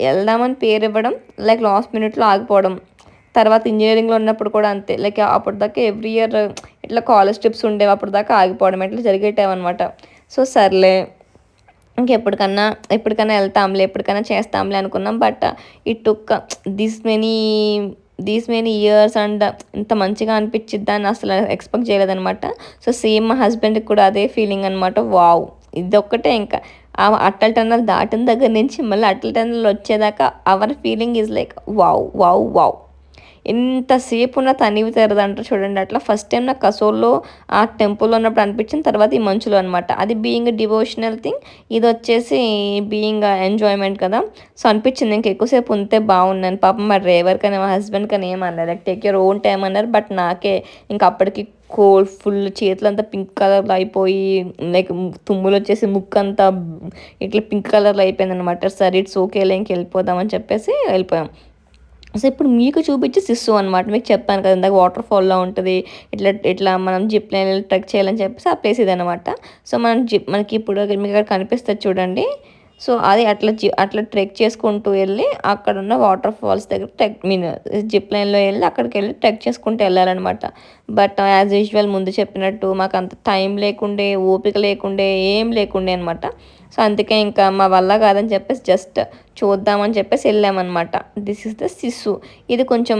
ఎళ్దామని పేరివ్వడం, లైక్ లాస్ట్ మినిట్‌లో ఆగిపోవడం. తర్వాత ఇంజినీరింగ్‌లో ఉన్నప్పుడు కూడా అంతే. లైక్ అప్పటిదాకా ఎవ్రీ ఇయర్ ఇట్లా కాలేజ్ ట్రిప్స్ ఉండేవి. అప్పటిదాకా ఆగిపోవడం ఇట్లా జరిగేటివన్నమాట. సో, సర్లే ఎప్పటికన్నా ఎప్పటికైనా చేస్తాంలే అనుకున్నాం. But it took this many years and ఇంత మంచిగా అనిపించిద్దని అసలు ఎక్స్‌పెక్ట్ చేయలేదనమాట. సో, సేమ్ మా హస్బెండ్‌కి కూడా అదే ఫీలింగ్ అనమాట. వావ్! ఇదొక్కటే ఇంకా. అటల్ టన్నెల్ దాటిన దగ్గర నుంచి మళ్ళీ అటల్ టన్నెల్ వచ్చేదాకా our feeling is like wow! Wow! Wow! ఎంతసేపున్నా తనివి తీరదంటారు చూడండి అట్లా. ఫస్ట్ టైం నాకు కసోల్‌లో ఆ టెంపుల్‌లో ఉన్నప్పుడు అనిపించింది. తర్వాత ఈ మంచులో అనమాట. అది బీయింగ్ డివోషనల్ థింగ్. ఇదొచ్చేసి బీయింగ్ ఎంజాయ్‌మెంట్ కదా! సో, అనిపించింది ఇంక ఎక్కువసేపు ఉంటే బాగుండని. పాపం మా డ్రైవర్ కానీ, మా హస్బెండ్ కానీ ఏమనలేదు. Like take your own time అన్నారు. బట్ నాకే ఇంక అప్పటికి కోల్డ్ ఫుల్ చేతులంతా పింక్ కలర్‌లో అయిపోయి లైక్ తుమ్ములొచ్చేసి ముక్కంతా ఇట్లా పింక్ కలర్‌లో అయిపోయిందనమాట. సరే ఇట్స్ ఓకేలే ఇంకెళ్ళిపోదాం అని చెప్పేసి వెళ్ళిపోయాం. సో, ఇప్పుడు మీకు చూపించే సిస్సు అనమాట. మీకు చెప్పాను కదా! ఇందాక వాటర్ ఫాల్‌లా ఉంటది. ఇట్లా మనం జిప్ లైన్ ట్రెక్ చేయాలని చెప్పేసి ఆ ప్లేస్ ఇదనమాట. సో, మనకి ఇప్పుడు మీకు అక్కడ కనిపిస్తది చూడండి. సో, అది అట్లా ట్రెక్ చేసుకుంటూ వెళ్ళి అక్కడున్న వాటర్ ఫాల్స్ దగ్గర జిప్ లైన్‌లో వెళ్ళి అక్కడికెళ్ళి ట్రెక్ చేసుకుంటూ వెళ్ళాలనమాట. బట్ యాజ్ యూజువల్ ముందు చెప్పినట్టు మాకంత టైం లేకుండే, ఓపిక లేకుండే, ఏం లేకుండే అనమాట. సో, అందుకే ఇంకా మా వల్ల కాదని చెప్పేసి జస్ట్ చూద్దామని చెప్పేసి వెళ్ళామన్నమాట. This is the sis. ఇది కొంచెం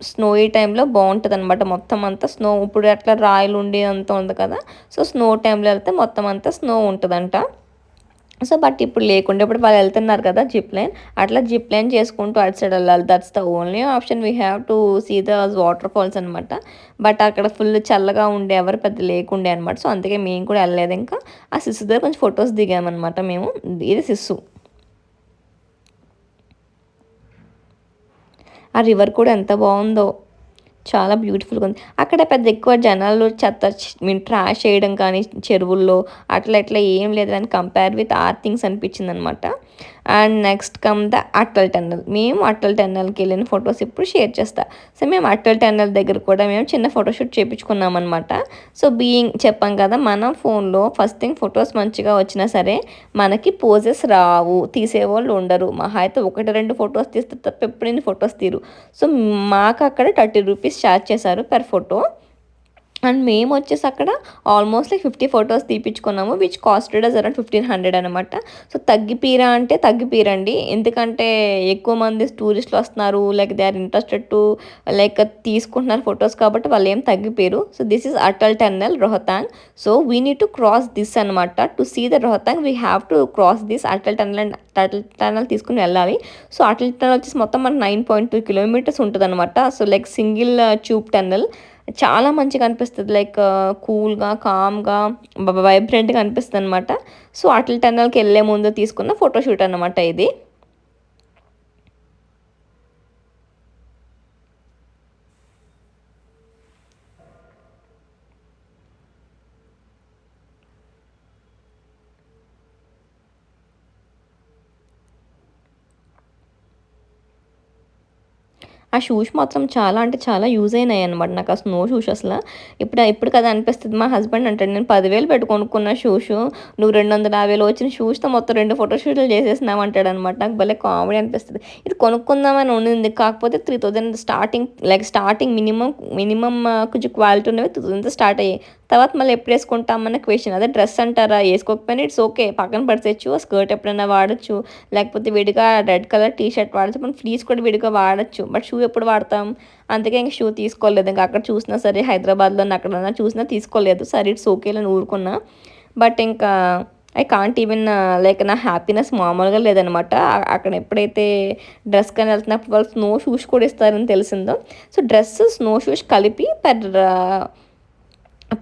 స్నోయి టైంలో బాగుంటుందన్నమాట. మొత్తం అంతా స్నో ఇప్పుడు అట్లా రాయలు ఉండి అంతా ఉంది కదా! సో, స్నో టైంలో వెళ్తే మొత్తం అంతా స్నో ఉంటదంట. సో బట్ ఇప్పుడు లేకుండా ఇప్పుడు వాళ్ళు వెళ్తున్నారు కదా జిప్ లైన్, అట్లా జిప్ లైన్ చేసుకుంటూ అటు సైడ్ వెళ్ళాలి. That's the only option we have to see the waterfalls అనమాట. బట్ అక్కడ ఫుల్ చల్లగా ఉండే ఎవరు పెద్ద లేకుండే అనమాట. సో అందుకే మేము కూడా వెళ్ళలేదు. ఇంకా ఆ సిస్సు దగ్గర కొంచెం ఫొటోస్ దిగామన్నమాట మేము. ఇది సిస్సు. ఆ రివర్ కూడా ఎంత బాగుందో, చాలా బ్యూటిఫుల్గా ఉంది. అక్కడ పెద్ద ఎక్కువ జనాలు చెత్త మీన్ ట్రాష్ చేయడం కానీ చెరువుల్లో అట్లా ఇట్లా ఏం లేదు అని కంపేర్ విత్ ఆర్ థింగ్స్ అనిపించింది అనమాట. And next come the Atal tunnel. మేము అటల్ టన్నల్కి వెళ్ళిన ఫొటోస్ ఇప్పుడు షేర్ చేస్తా. సో మేము అటల్ టన్నల్ దగ్గర కూడా మేము చిన్న ఫోటోషూట్ చేయించుకున్నాం అనమాట. సో చెప్పాం కదా, మన ఫోన్లో ఫస్ట్ థింగ్ ఫొటోస్ మంచిగా వచ్చినా సరే మనకి పోజెస్ రావు, తీసేవాళ్ళు ఉండరు. మహా అయితే 1-2 ఫొటోస్ తీస్తే తప్ప ఎప్పుడైనా ఫొటోస్ తీరు. సో మాకు అక్కడ 30 రూపీస్ ఛార్జ్ చేశారు పర్ ఫోటో. అండ్ మేము వచ్చేసి అక్కడ ఆల్మోస్ట్ లైక్ 50 ఫొటోస్ తీపించుకున్నాము, విచ్ కాస్టెడ్ అస్ అరౌండ్ 1500 అనమాట. సో తగ్గిపీరా అంటే తగ్గిపీరండి, ఎందుకంటే ఎక్కువ మంది టూరిస్టులు వస్తున్నారు, like they are interested to like తీసుకుంటున్నారు ఫొటోస్, కాబట్టి వాళ్ళు ఏం తగ్గిపోయారు. So this is Atal tunnel Rohtang. So we need to cross this అనమాట. To see the Rohtang we have to cross this Atal tunnel. And Atal tunnel తీసుకుని వెళ్ళాలి. సో అటల్ టన్నల్ వచ్చేసి మొత్తం మనకు 9.2 కిలోమీటర్స్ ఉంటుంది అనమాట. So like single tube tunnel. చాలా మంచిగా అనిపిస్తుంది, లైక్ కూల్గా కామ్గా వైబ్రెంట్గా అనిపిస్తుంది అనమాట. సో అటల్ టన్నల్కి వెళ్ళే ముందు తీసుకున్న ఫోటోషూట్ అనమాట ఇది. ఆ షూస్ మాత్రం చాలా అంటే చాలా యూజ్ అయినాయి అనమాట నాకు, ఆ స్నో షూస్ అసలు. ఇప్పుడు కదా అనిపిస్తుంది. మా హస్బెండ్ అంటాడు, నేను 10,000 పెట్టి కొనుక్కున్న షూస్, నువ్వు 250 వచ్చిన షూస్తో మొత్తం 2 ఫోటోషూట్లు చేసేసినావు అంటాడు అనమాట. నాకు భలే కామెడీ అనిపిస్తుంది. ఇది కొనుక్కుందామని ఉండింది, కాకపోతే 3000 స్టార్టింగ్, లైక్ స్టార్టింగ్ మినిమం కొంచెం క్వాలిటీ ఉన్నవి 2000 స్టార్ట్ అయ్యాయి. తర్వాత మళ్ళీ ఎప్పుడు వేసుకుంటామన్న క్వశ్చన్. అదే డ్రెస్ అంటారా, వేసుకోకపోయినా ఇట్స్ ఓకే, పక్కన పడిసేయచ్చు. ఆ స్కర్ట్ ఎప్పుడైనా వాడచ్చు, లేకపోతే విడిగా రెడ్ కలర్ టీ షర్ట్ వాడచ్చు, మనం ఫ్లీస్ కూడా విడిగా వాడచ్చు. బట్ షూ ఎప్పుడు వాడతాం? అందుకే ఇంక షూ తీసుకోలేదు. ఇంకా అక్కడ చూసినా సరే, హైదరాబాద్లో అక్కడ చూసినా తీసుకోలేదు. సరే ఇట్స్ ఓకే అని ఊరుకున్నా. బట్ ఇంకా ఐ కాంట్ ఈవెన్, లైక్ నా హ్యాపీనెస్ మామూలుగా లేదనమాట. అక్కడ ఎప్పుడైతే డ్రెస్ కానీ వెళ్తున్నప్పుడు వాళ్ళు స్నో షూస్ కూడా ఇస్తారని తెలిసిందో, సో డ్రెస్ స్నో షూస్ కలిపి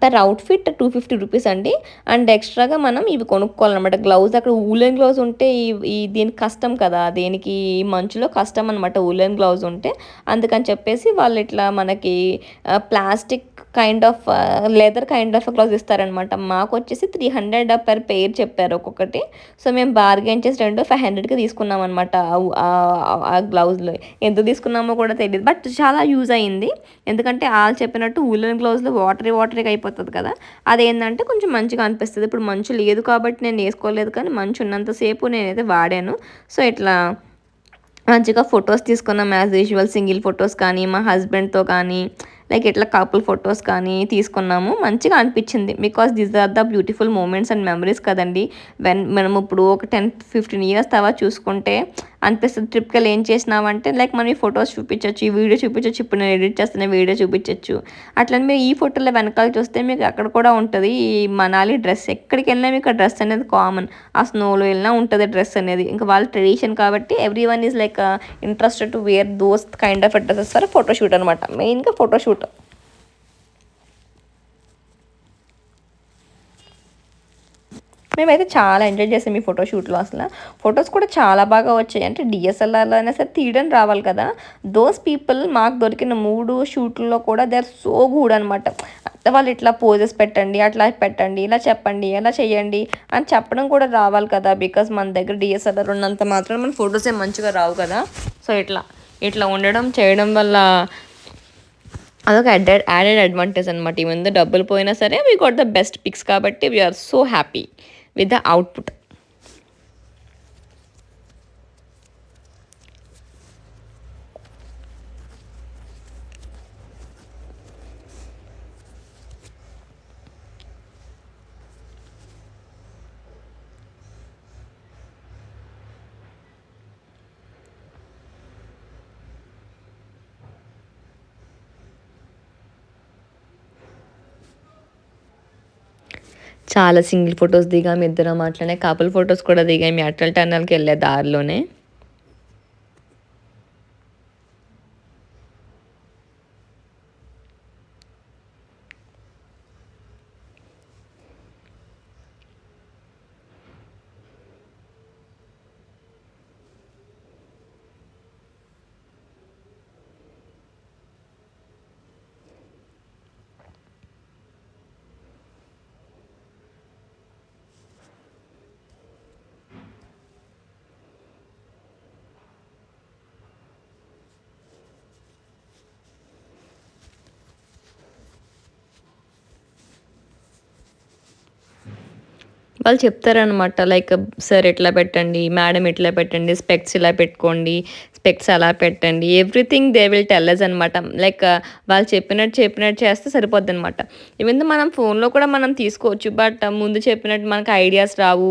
పర్ అవుట్ఫిట్ 250 రూపీస్ అండి. అండ్ ఎక్స్ట్రాగా మనం ఇవి కొనుక్కోవాలన్నమాట. గ్లౌజ్ అక్కడ ఊలెన్ గ్లౌజ్ ఉంటే ఈ దీనికి కష్టం కదా, దేనికి మంచులో కష్టం అనమాట ఊలెన్ గ్లౌజ్ ఉంటే. అందుకని చెప్పేసి వాళ్ళు ఇట్లా మనకి plastic kind of leather kind of gloves ఇస్తారనమాట. మాకు వచ్చేసి 300 పర్ పెయిర్ చెప్పారు ఒక్కొక్కటి. సో మేము బార్గెన్ చేసి 500కి తీసుకున్నాం అనమాట. ఆ గ్లౌజ్లో ఎంత తీసుకున్నామో కూడా తెలియదు, బట్ చాలా యూజ్ అయ్యింది. ఎందుకంటే వాళ్ళు చెప్పినట్టు ఊలెన్ గ్లౌజ్లో వాటరీగా అయిపోతుంది కదా, అదేంటంటే కొంచెం మంచిగా అనిపిస్తుంది. ఇప్పుడు మంచు లేదు కాబట్టి నేను వేసుకోలేదు, కానీ మంచు ఉన్నంతసేపు నేనైతే వాడాను. సో ఇట్లా మంచిగా ఫొటోస్ తీసుకున్నాం యాజ్ యూజువల్. సింగిల్ ఫొటోస్ కానీ, మా హస్బెండ్తో కానీ, లైక్ ఇట్లా కపుల్ ఫొటోస్ కానీ తీసుకున్నాము. మంచిగా అనిపించింది, because these are the beautiful moments and memories కదండి. మనం ఇప్పుడు ఒక 10-15 ఇయర్స్ తర్వాత చూసుకుంటే అనిపిస్తుంది, ట్రిప్కి వెళ్ళి ఏం చేసినామంటే, లైక్ మనం ఈ ఫొటోస్ చూపించవచ్చు, ఈ వీడియో చూపించవచ్చు, ఇప్పుడు నేను ఎడిట్ చేస్తున్న వీడియో చూపించవచ్చు. అట్లని మీరు ఈ ఫోటోలో వెనకాల చూస్తే మీకు అక్కడ కూడా ఉంటుంది ఈ మనాలి డ్రెస్. ఎక్కడికి వెళ్ళినా మీకు ఆ డ్రెస్ అనేది కామన్, ఆ స్నోలో వెళ్ళినా ఉంటుంది డ్రెస్ అనేది. ఇంకా వాళ్ళ ట్రెడిషన్ కాబట్టి everyone is like interested to wear those kind of dresses for photoshoot అనమాట. మెయిన్గా ఫోటోషూట్. మేమైతే చాలా ఎంజాయ్ చేసాం ఈ ఫోటోషూట్లో. అసలు ఫొటోస్ కూడా చాలా బాగా వచ్చాయి. అంటే డిఎస్ఎల్ఆర్లో అయినా సరే తీయడం రావాలి కదా. దోస్ పీపుల్ మాకు దొరికిన 3 షూట్లలో కూడా దే ఆర్ సో గుడ్ అనమాట. వాళ్ళు ఇట్లా పోజెస్ పెట్టండి, అట్లా పెట్టండి, ఇలా చెప్పండి, ఎలా చేయండి అని చెప్పడం కూడా రావాలి కదా. బికాస్ మన దగ్గర డిఎస్ఎల్ఆర్ ఉన్నంత మాత్రం మన ఫొటోస్ ఏం మంచిగా రావు కదా. సో ఇట్లా ఉండడం చేయడం వల్ల అదొక యాడెడ్ అడ్వాంటేజ్ అనమాట. ఈవెన్ దో డబ్బులు పోయినా సరే we got the best pics, కాబట్టి we are so happy with the output. చాలా సింగిల్ ఫొటోస్ దిగాము ఇద్దరం, అట్లనే కపుల్ ఫొటోస్ కూడా దిగాము అటల్ టన్నల్కి వెళ్ళే దారిలోనే. వాళ్ళు చెప్తారనమాట లైక్ సార్ ఇట్లా పెట్టండి, మేడం ఇట్లా పెట్టండి, స్పెక్ట్స్ ఇలా పెట్టుకోండి, స్పెక్ట్స్ అలా పెట్టండి, everything they will tell us అనమాట. లైక్ వాళ్ళు చెప్పినట్టు చేస్తే సరిపోద్ది అనమాట. ఈవెన్ మనం ఫోన్లో కూడా మనం తీసుకోవచ్చు, బట్ ముందు చెప్పినట్టు మనకు ఐడియాస్ రావు,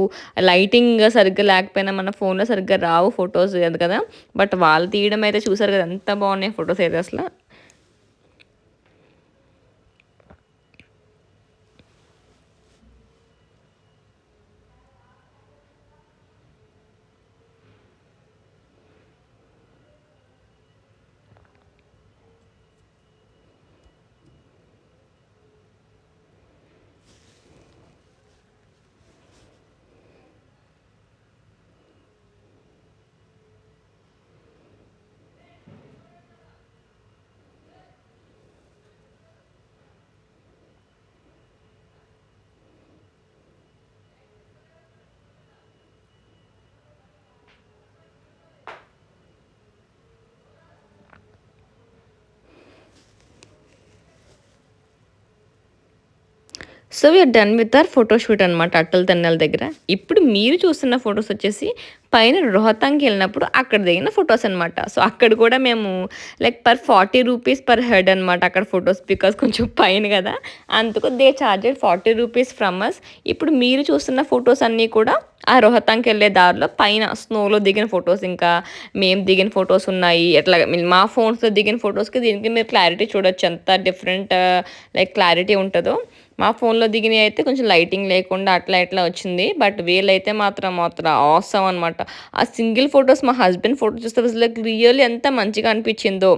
లైటింగ్ సరిగ్గా లేకపోయినా మన ఫోన్లో సరిగ్గా రావు ఫొటోస్ కదా. బట్ వాళ్ళు తీయడం అయితే చూసారు కదా ఎంత బాగున్నాయి ఫొటోస్ అయితే అసలు. So we're done with our photoshoot అనమాట అటల్ టన్నెల్ దగ్గర. ఇప్పుడు మీరు చూస్తున్న ఫొటోస్ వచ్చేసి పైన రోహతాంగ్కి వెళ్ళినప్పుడు అక్కడ దిగిన ఫొటోస్ అనమాట. సో అక్కడ కూడా మేము like per 40 rupees per head అనమాట అక్కడ ఫొటోస్, బికాస్ కొంచెం పైన కదా, అందుకు they charged 40 rupees from us. ఇప్పుడు మీరు చూస్తున్న ఫొటోస్ అన్నీ కూడా ఆ రోహతాంగ్కి వెళ్ళే దారిలో పైన స్నోలో దిగిన ఫొటోస్, ఇంకా మేము దిగిన ఫొటోస్ ఉన్నాయి. ఎట్లా మా ఫోన్స్లో దిగిన ఫొటోస్కి దీనికి మీరు క్లారిటీ చూడొచ్చు ఎంత డిఫరెంట్ లైక్ క్లారిటీ ఉంటుందో. మా ఫోన్లో దిగినవి అయితే కొంచెం లైటింగ్ లేకుండా అట్లా ఇట్లా వచ్చింది, బట్ వీళ్ళైతే మాత్రం ఆసమ్ అనమాట. ఆ సింగిల్ ఫొటోస్ మా హస్బెండ్ ఫోటో చూస్తే లైక్ రియల్లీ ఎంత మంచిగా అనిపించిందో.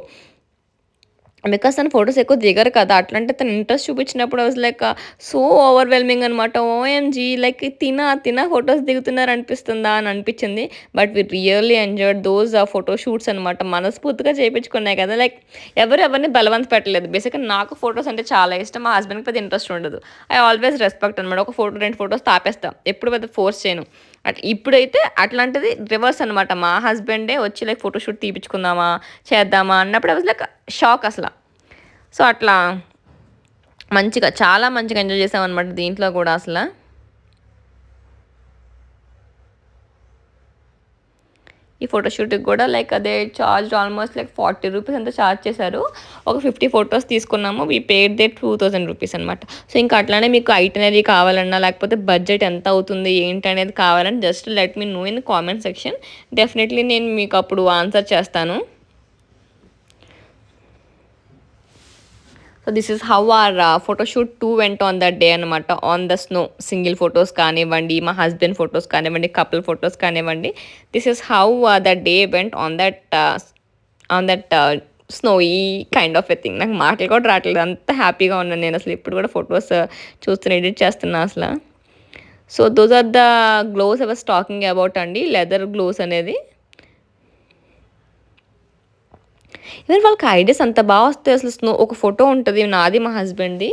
బికాస్ తను ఫొటోస్ ఎక్కువ దిగరు కదా, అట్లంటే తను ఇంట్రెస్ట్ చూపించినప్పుడు వాజ్ లైక్ సో ఓవర్వెల్మింగ్ అనమాట. ఓఎంజీ లైక్ తిన ఫొటోస్ దిగుతున్నారు అనిపిస్తుందా అని అనిపించింది. But we really enjoyed those photo shoots అనమాట. మనస్ఫూర్తిగా చేయించుకున్నాయి కదా, లైక్ ఎవరిని బలవంత పెట్టలేదు. బేసిక్గా నాకు ఫొటోస్ అంటే చాలా ఇష్టం, మా హస్బెండ్కి పెద్ద ఇంట్రెస్ట్ ఉండదు. ఐ ఆల్వేస్ రెస్పెక్ట్ అనమాట. ఒక ఫోటో 2 ఫొటోస్ తాపేస్తాం, ఎప్పుడు పెద్ద ఫోర్స్ చేయను. ఇప్పుడైతే అట్లాంటిది రివర్స్ అనమాట. మా హస్బెండే వచ్చి లైక్ ఫోటోషూట్ తీపించుకుందామా చేద్దామా అన్నప్పుడు ఐ వాజ్ లైక్ షాక్ అసలు. సో అట్లా మంచిగా చాలా మంచిగా ఎంజాయ్ చేసామన్నమాట దీంట్లో కూడా అసలు. ఈ ఫోటోషూట్కి కూడా లైక్ అదే చార్జ్ ఆల్మోస్ట్ లైక్ 40 రూపీస్ అంతా ఛార్జ్ చేశారు. ఒక 50 ఫొటోస్ తీసుకున్నాము, వీ పేడ్ దే 2000 రూపీస్ అనమాట. సో ఇంకా అట్లానే మీకు ఐటనరీ కావాలన్నా లేకపోతే బడ్జెట్ ఎంత అవుతుంది ఏంటి అనేది కావాలని just let me know in comment section. Definitely నేను మీకు అప్పుడు ఆన్సర్ చేస్తాను. So this is how our photoshoot 2 went on that day అనమాట. On the snow single photos కానివ్వండి, మా హస్బెండ్ ఫొటోస్ కానివ్వండి, కపుల్ ఫొటోస్ కానివ్వండి, this is how the day went on that snowy kind of a thing. నాకు మాటలు కూడా రావట్లేదు, అంత హ్యాపీగా ఉన్నాను నేను అసలు. ఇప్పుడు కూడా ఫొటోస్ చూస్తున్నా, ఎడిట్ చేస్తున్నా అసలు. So those are the gloves I was talking about అండి, లెదర్ గ్లోవ్స్ అనేది. ఈవెన్ వాళ్ళకి ఐడియాస్ అంత బాగా వస్తాయి అసలు. స్నో ఒక ఫోటో ఉంటుంది నాది మా హస్బెండ్ది,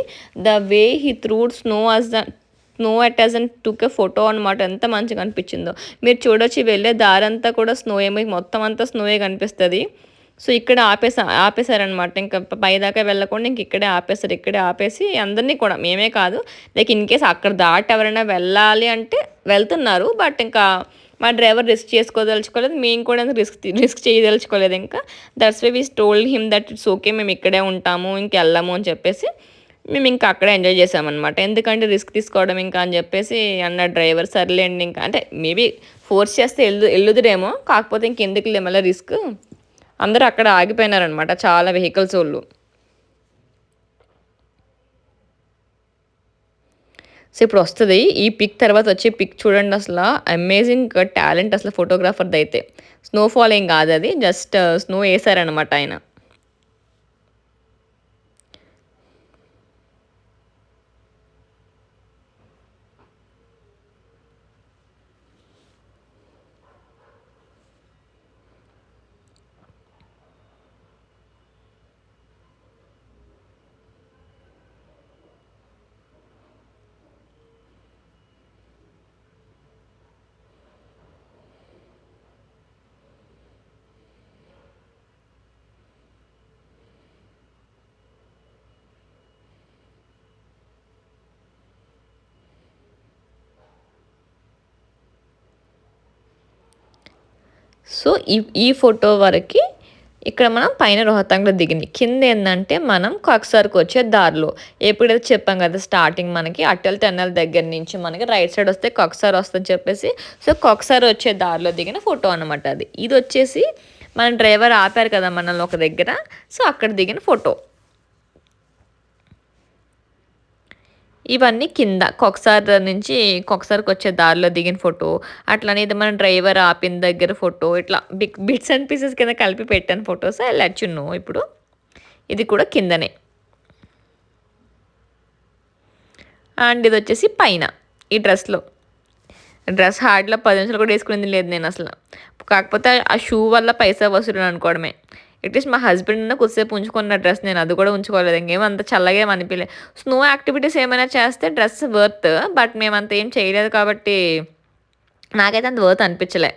the way he throwed snow at and took a photo అనమాట. ఎంత మంచిగా అనిపించిందో మీరు చూడొచ్చు. వెళ్ళే దారంతా కూడా స్నో ఏమో, మొత్తం అంతా స్నోయే కనిపిస్తుంది. సో ఇక్కడ ఆపేశారనమాట. ఇంకా పైదాకా వెళ్ళకుండా ఇంక ఇక్కడే ఆపేసి అందరినీ కూడా, మేమే కాదు లైక్ ఇన్ కేస్ అక్కడ దాటి ఎవరైనా వెళ్ళాలి అంటే వెళ్తున్నారు, బట్ ఇంకా మా డ్రైవర్ రిస్క్ చేసుకోదలుచుకోలేదు, మేము కూడా రిస్క్ చేయదలుచుకోలేదు. ఇంకా that's why we told him that it's okay, మేము ఇక్కడే ఉంటాము ఇంకెళ్ళము అని చెప్పేసి మేము ఇంకా అక్కడే ఎంజాయ్ చేసామన్నమాట. ఎందుకంటే రిస్క్ తీసుకోవడం ఇంకా అని చెప్పేసి అన్న డ్రైవర్. సర్లేండి ఇంకా, అంటే మేబీ ఫోర్స్ చేస్తే వెళ్ళుదురేమో, కాకపోతే ఇంకెందుకులే మళ్ళీ రిస్క్. అందరూ అక్కడ ఆగిపోయినారనమాట చాలా వెహికల్స్ వాళ్ళు. సో ఇప్పుడు వస్తుంది ఈ పిక్, తర్వాత వచ్చే పిక్ చూడండి. అసలు అమేజింగ్ టాలెంట్ అసలు ఫోటోగ్రాఫర్ది అయితే. స్నోఫాల్ ఏం కాదు, అది జస్ట్ స్నో వేసారనమాట ఆయన. సో ఈ ఫోటో వరకు ఇక్కడ మనం పైన రోహతాంగ్లో దిగింది. కింద ఏంటంటే మనం కాక్సార్కి వచ్చే దారిలో ఎప్పుడైతే చెప్పాం కదా స్టార్టింగ్ మనకి అటల్ టన్నెల్ దగ్గర నుంచి మనకి రైట్ సైడ్ వస్తే కాక్సార్ వస్తుందని చెప్పేసి, సో కాక్సార్ వచ్చే దారిలో దిగిన ఫోటో అనమాట అది. ఇది వచ్చేసి మన డ్రైవర్ ఆపారు కదా మనల్ని ఒక దగ్గర, సో అక్కడ దిగిన ఫోటో. ఇవన్నీ కింద కొక్సార్కి వచ్చే దారిలో దిగిన ఫోటో. అట్లనే ఇది మన డ్రైవర్ ఆపిన దగ్గర ఫోటో. ఇట్లా బిట్స్ అండ్ పీసెస్ కింద కలిపి పెట్టాను photos. I let you know. ఇప్పుడు ఇది కూడా కిందనే. అండ్ ఇది వచ్చేసి పైన ఈ డ్రెస్ హార్డ్లో 10 నిమిషాలు కూడా వేసుకునేది లేదు నేను అసలు. కాకపోతే ఆ షూ వల్ల పైసా వసూలు అనుకోవడమే. అట్లీస్ట్ మా హస్బెండ్ కొద్దిసేపు ఉంచుకున్న డ్రెస్, నేను అది కూడా ఉంచుకోలేదు. ఇంకేమంత చల్లగా ఏమి అనిపించలేదు. స్నో యాక్టివిటీస్ ఏమైనా చేస్తే డ్రెస్ వర్త్, బట్ మేమంత ఏం చేయలేదు కాబట్టి నాకైతే అంత వర్త్ అనిపించలే.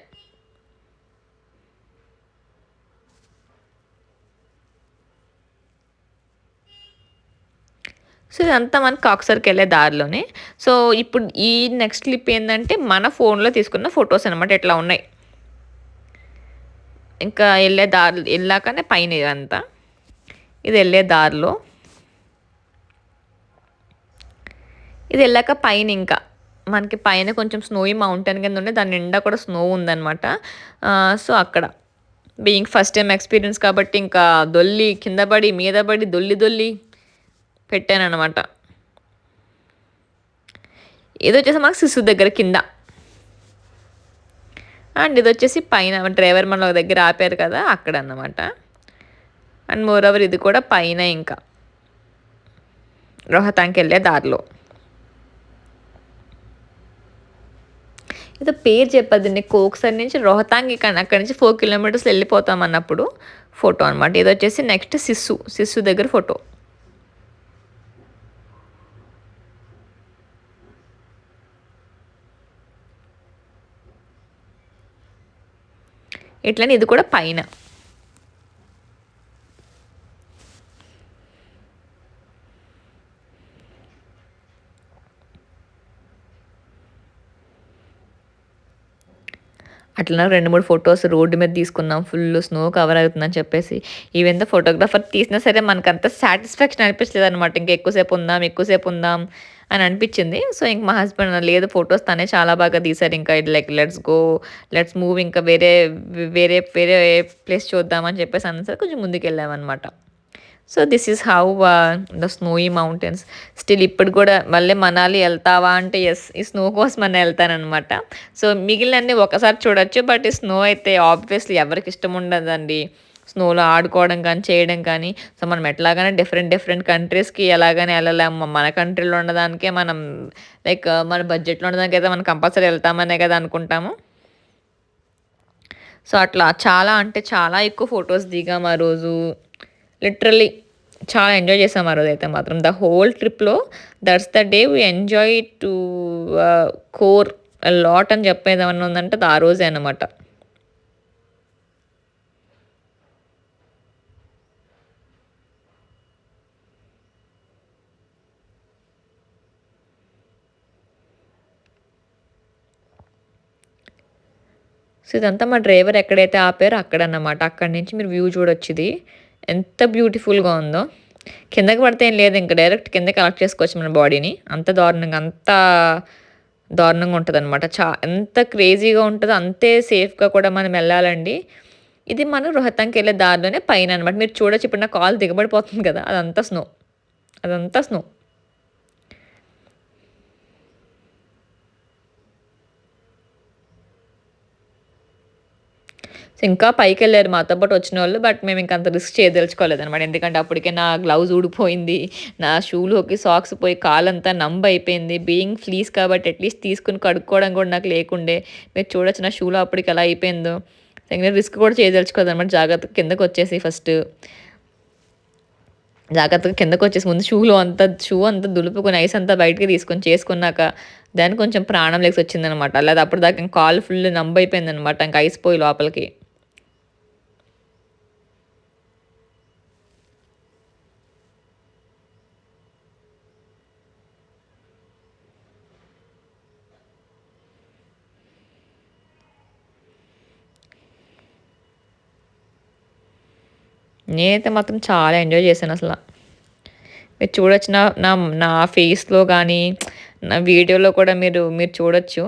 సో ఇదంతా మనకి కాక్సర్కి వెళ్ళే దారిలోనే. సో ఇప్పుడు ఈ నెక్స్ట్ క్లిప్ ఏంటంటే మన ఫోన్లో తీసుకున్న ఫొటోస్ అనమాట. ఇట్లా ఉన్నాయి. ఇంకా వెళ్ళే దారి వెళ్ళాకనే పైన ఇదంతా. ఇది వెళ్ళే దారిలో, ఇది వెళ్ళాక పైన ఇంకా మనకి పైన కొంచెం స్నోయి మౌంటైన్ కింద ఉండే, దాని నిండా కూడా స్నో ఉందన్నమాట. సో అక్కడ బీయింగ్ ఫస్ట్ టైం ఎక్స్పీరియన్స్ కాబట్టి ఇంకా దొల్లి కింద పడి మీద పడి దొల్లి పెట్టాను అనమాట. ఇది వచ్చేసి మాకు శిశు దగ్గర కింద. అండ్ ఇది వచ్చేసి పైన డ్రైవర్ మన ఒక దగ్గర ఆపారు కదా అక్కడ అన్నమాట. అండ్ మోర్ ఓవర్ ఇది కూడా పైన ఇంకా రోహతాంగ్కి వెళ్ళే దారిలో. ఏదో పేరు చెప్పదండి. కోక్సర్ నుంచి రోహతాంగ్ అక్కడి నుంచి 4 కిలోమీటర్స్ వెళ్ళిపోతాం అన్నప్పుడు ఫోటో అనమాట. ఇది వచ్చేసి నెక్స్ట్ సిస్సు దగ్గర ఫోటో. ఇట్లనే ఇది కూడా పైన. అట్లా 2-3 ఫొటోస్ రోడ్డు మీద తీసుకున్నాం. ఫుల్ స్నో కవర్ అవుతుందని చెప్పేసి. ఈవెన్ ద ఫోటోగ్రాఫర్ తీసినా సరే మనకంత సాటిస్ఫాక్షన్ అనిపించలేదు అనమాట. ఇంకా ఎక్కువసేపు ఉందాం అని అనిపించింది. సో ఇంక మా హస్బెండ్ లేదు, ఫొటోస్ తనే చాలా బాగా తీశారు. ఇంకా లైక్ లెట్స్ మూవ్, ఇంకా వేరే ప్లేస్ చూద్దామని చెప్పేసి అన్నసరి కొంచెం ముందుకు వెళ్ళామన్నమాట. So this is how the స్నోయి mountains. Still ఇప్పుడు కూడా మళ్ళీ మనాలి వెళ్తావా అంటే ఎస్, ఈ స్నో కోసం అని వెళ్తానమాట. సో మిగిలినన్నీ ఒకసారి చూడొచ్చు, బట్ ఈ స్నో అయితే ఆబ్వియస్లీ ఎవరికి ఇష్టం ఉండదండి. స్నోలో ఆడుకోవడం కానీ చేయడం కానీ. సో మనం ఎట్లాగానే డిఫరెంట్ కంట్రీస్కి ఎలాగైనా వెళ్ళలేము. మన కంట్రీలో ఉండడానికే మనం లైక్ మన బడ్జెట్లో ఉండడానికి అయితే మనం కంపల్సరీ వెళ్తామనే కదా అనుకుంటాము. సో అట్లా చాలా అంటే చాలా ఎక్కువ ఫొటోస్ దిగాం ఆ రోజు. లిటరల్లీ చాలా ఎంజాయ్ చేసాం ఆ రోజు అయితే మాత్రం. ద హోల్ ట్రిప్లో that's the day we enjoy to core lot అని చెప్పేది ఏమన్నా ఉందంటే అది ఆ రోజే అనమాట. సో ఇదంతా మా డ్రైవర్ ఎక్కడైతే ఆపారో అక్కడన్నమాట. అక్కడి నుంచి మీరు వ్యూ చూడొచ్చు. ఇది ఎంత బ్యూటిఫుల్గా ఉందో. కిందకి పడితే ఏం లేదు, ఇంకా డైరెక్ట్ కింద కలెక్ట్ చేసుకోవచ్చు మన బాడీని. అంత దారుణంగా ఉంటుంది అనమాట. ఎంత క్రేజీగా ఉంటుందో అంతే సేఫ్గా కూడా మనం వెళ్ళాలండి. ఇది మనం రోహతాంగ్కి వెళ్ళే దారిలోనే పైన అనమాట. మీరు చూడొచ్చు, ఇప్పుడు నా కాల్ దిగబడిపోతుంది కదా, అదంతా స్నో. ఇంకా పైకెళ్ళారు మాతో పాటు వచ్చినోళ్ళు. బట్ మేము ఇంక అంత రిస్క్ చేయదలుచుకోలేదనమాట. ఎందుకంటే అప్పటికే నా గ్లౌజ్ ఊడిపోయింది. నా షూలోకి సాక్స్ పోయి కాలంతా నంబ్ అయిపోయింది. బీయింగ్ ఫ్లీస్ కాబట్టి అట్‌లీస్ట్ తీసుకొని కడుక్కోవడం కూడా నాకు లేకుండే. మీరు చూడొచ్చు నా షూలో అప్పటికి ఎలా అయిపోయిందో. ఇంక రిస్క్ కూడా చేయదలుచుకోలేదనమాట. జాగ్రత్తగా కిందకొచ్చేసి ఫస్ట్ జాగ్రత్తగా కిందకొచ్చేసి ముందు షూ అంతా దులుపుకొని ఐస్ అంతా బయటికి తీసుకొని చేసుకున్నాక దాన్ని కొంచెం ప్రాణం లేసొచ్చిందనమాట. లేదా అప్పటిదాకా ఇంక కాళ్ళు ఫుల్ నంబ్ అయిపోయిందనమాట. ఇంక ఐస్ పోయి లోపలికి. నేనైతే మాత్రం చాలా ఎంజాయ్ చేశానసల. మీరు చూడొచ్చు నా నా నా ఫేస్‌లో గానీ, నా వీడియోలో కూడా మీరు మీరు చూడొచ్చు.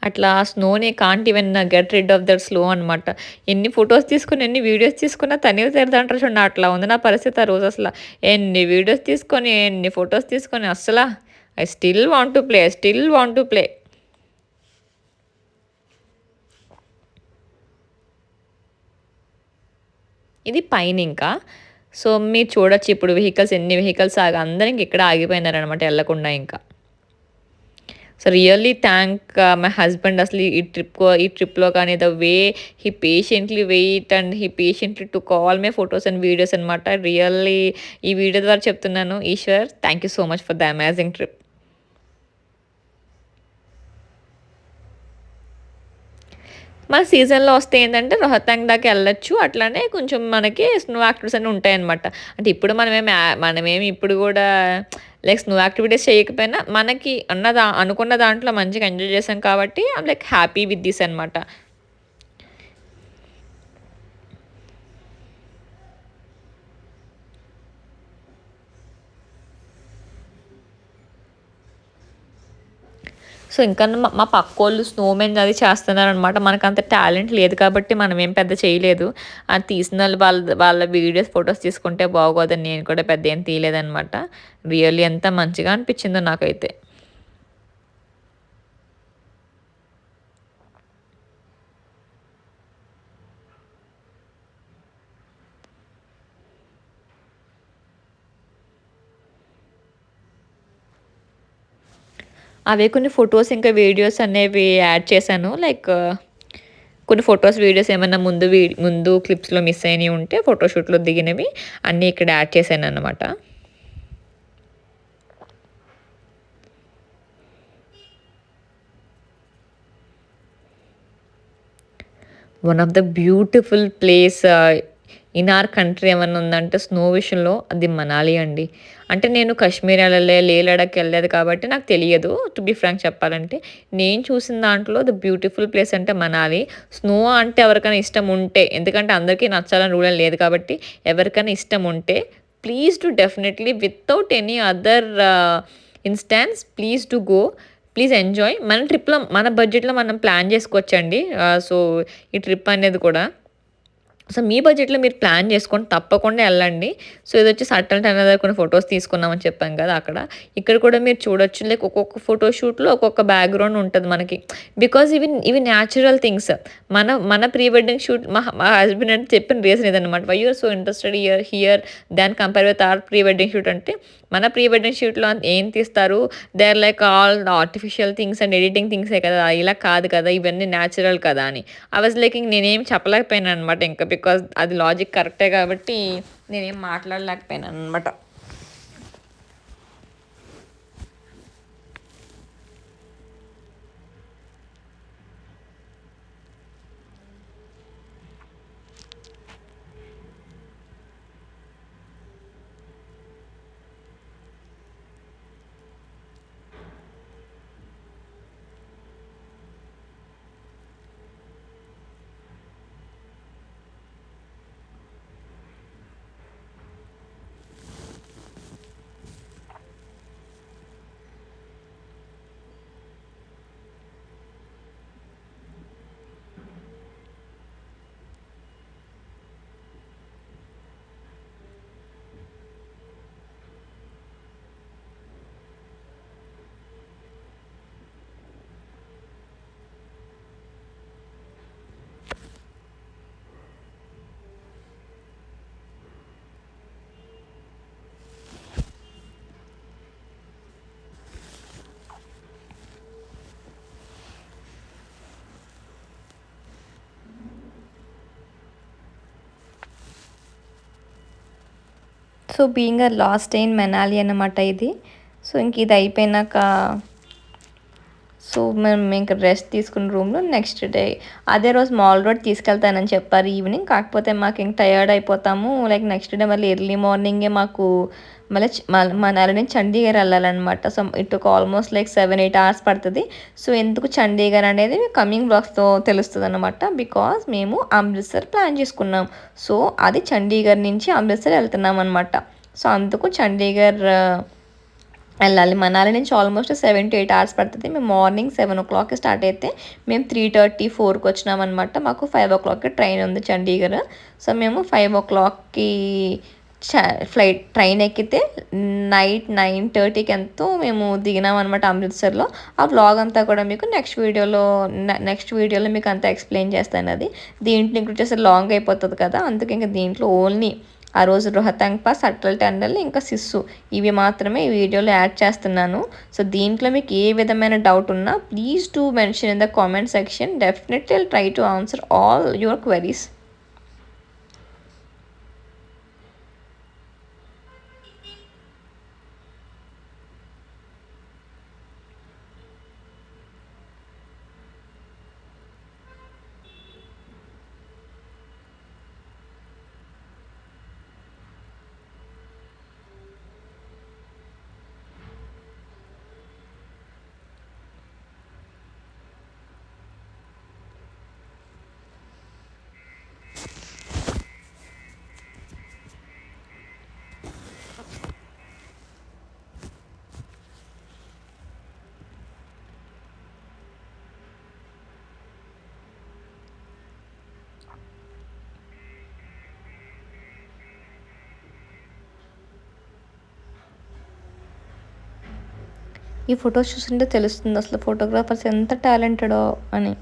అట్లా ఆ స్నోని can't even get rid of that snow అనమాట. ఎన్ని ఫోటోస్ తీసుకొని, ఎన్ని వీడియోస్ తీసుకున్నా తనివి తీరదంటారు చూడండి. అట్లా ఉంది నా పరిస్థితి ఆ రోజు అసల. ఎన్ని వీడియోస్ తీసుకొని, ఎన్ని ఫోటోస్ తీసుకొని I still want to play. I still want to play. ఇది పైనింకా. సో, మీరు చూడొచ్చు ఇప్పుడు ఎన్ని వెహికల్స్ అందరూ ఇక్కడ ఆగిపోయినారనమాట ఎళ్ళకుండా ఇంకా. So, really thank my husband అసలు ఈ ట్రిప్‌లో కానీ the way he patiently wait and he patiently took all my photos and videos అనమాట. రియల్లీ ఈ వీడియో ద్వారా చెప్తున్నాను Eshwar thank you so much for the amazing trip. మన సీజన్‌లో వస్తే ఏంటంటే రోహతాంగ్ దాకా ఎళ్ళొచ్చు. అట్లానే కొంచెం మనకి స్నో యాక్టివిటీస్ అన్నీ ఉంటాయన్నమాట. అంటే ఇప్పుడు మనమేమి ఇప్పుడు గూడా లైక్ స్నో యాక్టివిటీస్ చేయకపోయినా మనకి అనుకున్న దాంట్లో మంచిగా ఎంజాయ్ చేసాం కాబట్టి I'm like happy with this అనమాట. సో, ఇంకా మా పక్కోళ్ళు స్నోమెన్ అది చేస్తున్నారనమాట. మనకంత టాలెంట్ లేదు కాబట్టి మనమేం పెద్ద చేయలేదు. అది తీసినోళ్ళు వాళ్ళ వీడియోస్, ఫోటోస్ తీసుకుంటే బాగోదని నేను కూడా పెద్ద ఏం తీయలేదనమాట. రియల్లీ ఎంత మంచిగా అనిపించిందో నాకైతే. అవే కొన్ని ఫోటోస్ ఇంకా వీడియోస్ అనేవి యాడ్ చేశాను. లైక్ కొన్ని ఫోటోస్, వీడియోస్ ఏమన్నా ముందు క్లిప్స్‌లో మిస్ అయినయి ఉంటే ఫోటోషూట్‌లో దిగినవి అన్నీ ఇక్కడ యాడ్ చేశాననమాట. One of the beautiful place in our country ఏమన్నా ఉందంటే స్నో విషయంలో అది మనాలి అండి. అంటే నేను కాశ్మీర్ లే లడఖ్ ఎళ్ళలేదు కాబట్టి నాకు తెలియదు. టు బీ ఫ్రాంక్ చెప్పాలంటే. నేను చూసిన దాంట్లో ద బ్యూటిఫుల్ ప్లేస్ అంటే మనాలి. స్నో అంటే ఎవరికైనా ఇష్టం ఉంటే ఎందుకంటే అందరికీ నచ్చాలని రూల్ ఏం లేదు కాబట్టి ఎవరికైనా ఇష్టం ఉంటే please do definitely without any other please do go. Please enjoy. మన బడ్జెట్‌లో మనం ప్లాన్ చేసుకోవచ్చండి. సో, ఈ ట్రిప్ అనేది కూడా. సో, మీ బడ్జెట్‌లో మీరు ప్లాన్ చేసుకొని తప్పకుండా ఎళ్ళండి. సో, ఇదొచ్చేసి అటల్ టనల్ దగ్గర కొన్ని ఫోటోస్ తీసుకున్నామని చెప్పాం కదా! అక్కడ. ఇక్కడ కూడా మీరు చూడొచ్చు లైక్ ఒక్కొక్క ఫోటో షూట్‌లో ఒక్కొక్క బ్యాక్‌గ్రౌండ్ ఉంటది మనకి. బికాజ్ ఇవి న్యాచురల్ థింగ్స్. మన ప్రీ వెడ్డింగ్ షూట్ మా హస్బెండ్ అంటే చెప్పిన రీజన్ ఇదనమాట. Why you are so interested here than compare with our pre wedding shoot అంటే మన ప్రీ వెడ్డింగ్ షూట్‌లో ఏం తీస్తారు? They are like all artificial things and editing థింగ్సే కదా! ఇలా కాదు కదా! ఇవన్నీ న్యాచురల్ కదా! అని. ఐ వాస్ లైక్ నేనేం చెప్పలేకపోయాననమాట ఇంకా. బికాజ్ అది లాజిక్ కరెక్టే కాబట్టి నేనేం మాట్లాడలేకపోయాననమాట. So being a last day in Manali అన్నమాట ఇది. సో ఇంక ఇది అయిపోయినాక సో మేము ఇంకా రెస్ట్ తీసుకున్న రూమ్లో నెక్స్ట్ డే అదే రోజు మాల్ రోడ్ తీసుకెళ్తానని చెప్పారు ఈవినింగ్. కాకపోతే మాకు ఇంక టయర్డ్ అయిపోతాము, లైక్ నెక్స్ట్ డే మళ్ళీ ఎర్లీ మార్నింగే మాకు మళ్ళీ మనాలి నుంచి చండీగఢ్ వెళ్ళాలన్నమాట. So it almost like 7-8 hours పడుతుంది. సో ఎందుకు చండీగఢ్ అనేది కమింగ్ బ్లాగ్స్తో తెలుస్తుంది అనమాట. బికాస్ మేము అమృత్సర్ ప్లాన్ చేసుకున్నాం. సో అది చండీగఢ్ నుంచి అమృత్సర్ వెళ్తున్నాం అనమాట. సో అందుకు చండీగఢ్ వెళ్ళాలి. మనాలి నుంచి ఆల్మోస్ట్ 7-8 అవర్స్ పడుతుంది. మేము మార్నింగ్ 7 o'clock స్టార్ట్ అయితే మేము 3:30, 4కి వచ్చినామన్నమాట. మాకు 5 o'clock ట్రైన్ ఉంది చండీగఢ్. సో మేము 5 o'clockకి ట్రైన్ ఎక్కితే నైట్ 9:30కి ఎంతో మేము దిగినాం అనమాట అమృత్సర్లో. ఆ వ్లాగ్ అంతా కూడా మీకు నెక్స్ట్ వీడియోలో మీకు అంతా ఎక్స్ప్లెయిన్ చేస్తాను. అది దీంట్లో ఇంక్లూడ్ చేస్తే లాంగ్ అయిపోతుంది కదా, అందుకే ఇంకా దీంట్లో ఓన్లీ ఆ రోజు రోహతాంగ్ పాస్, అటల్ టన్నెల్, ఇంకా సిస్సు ఇవి మాత్రమే ఈ వీడియోలో యాడ్ చేస్తున్నాను. సో దీంట్లో మీకు ఏ విధమైన డౌట్ ఉన్నా please to mention in the comment section. Definitely I'll try to answer all your queries. ఈ ఫొటోస్ చూస్తుంటే తెలుస్తుంది అసలు ఫోటోగ్రాఫర్స్ ఎంత టాలెంటెడో అని.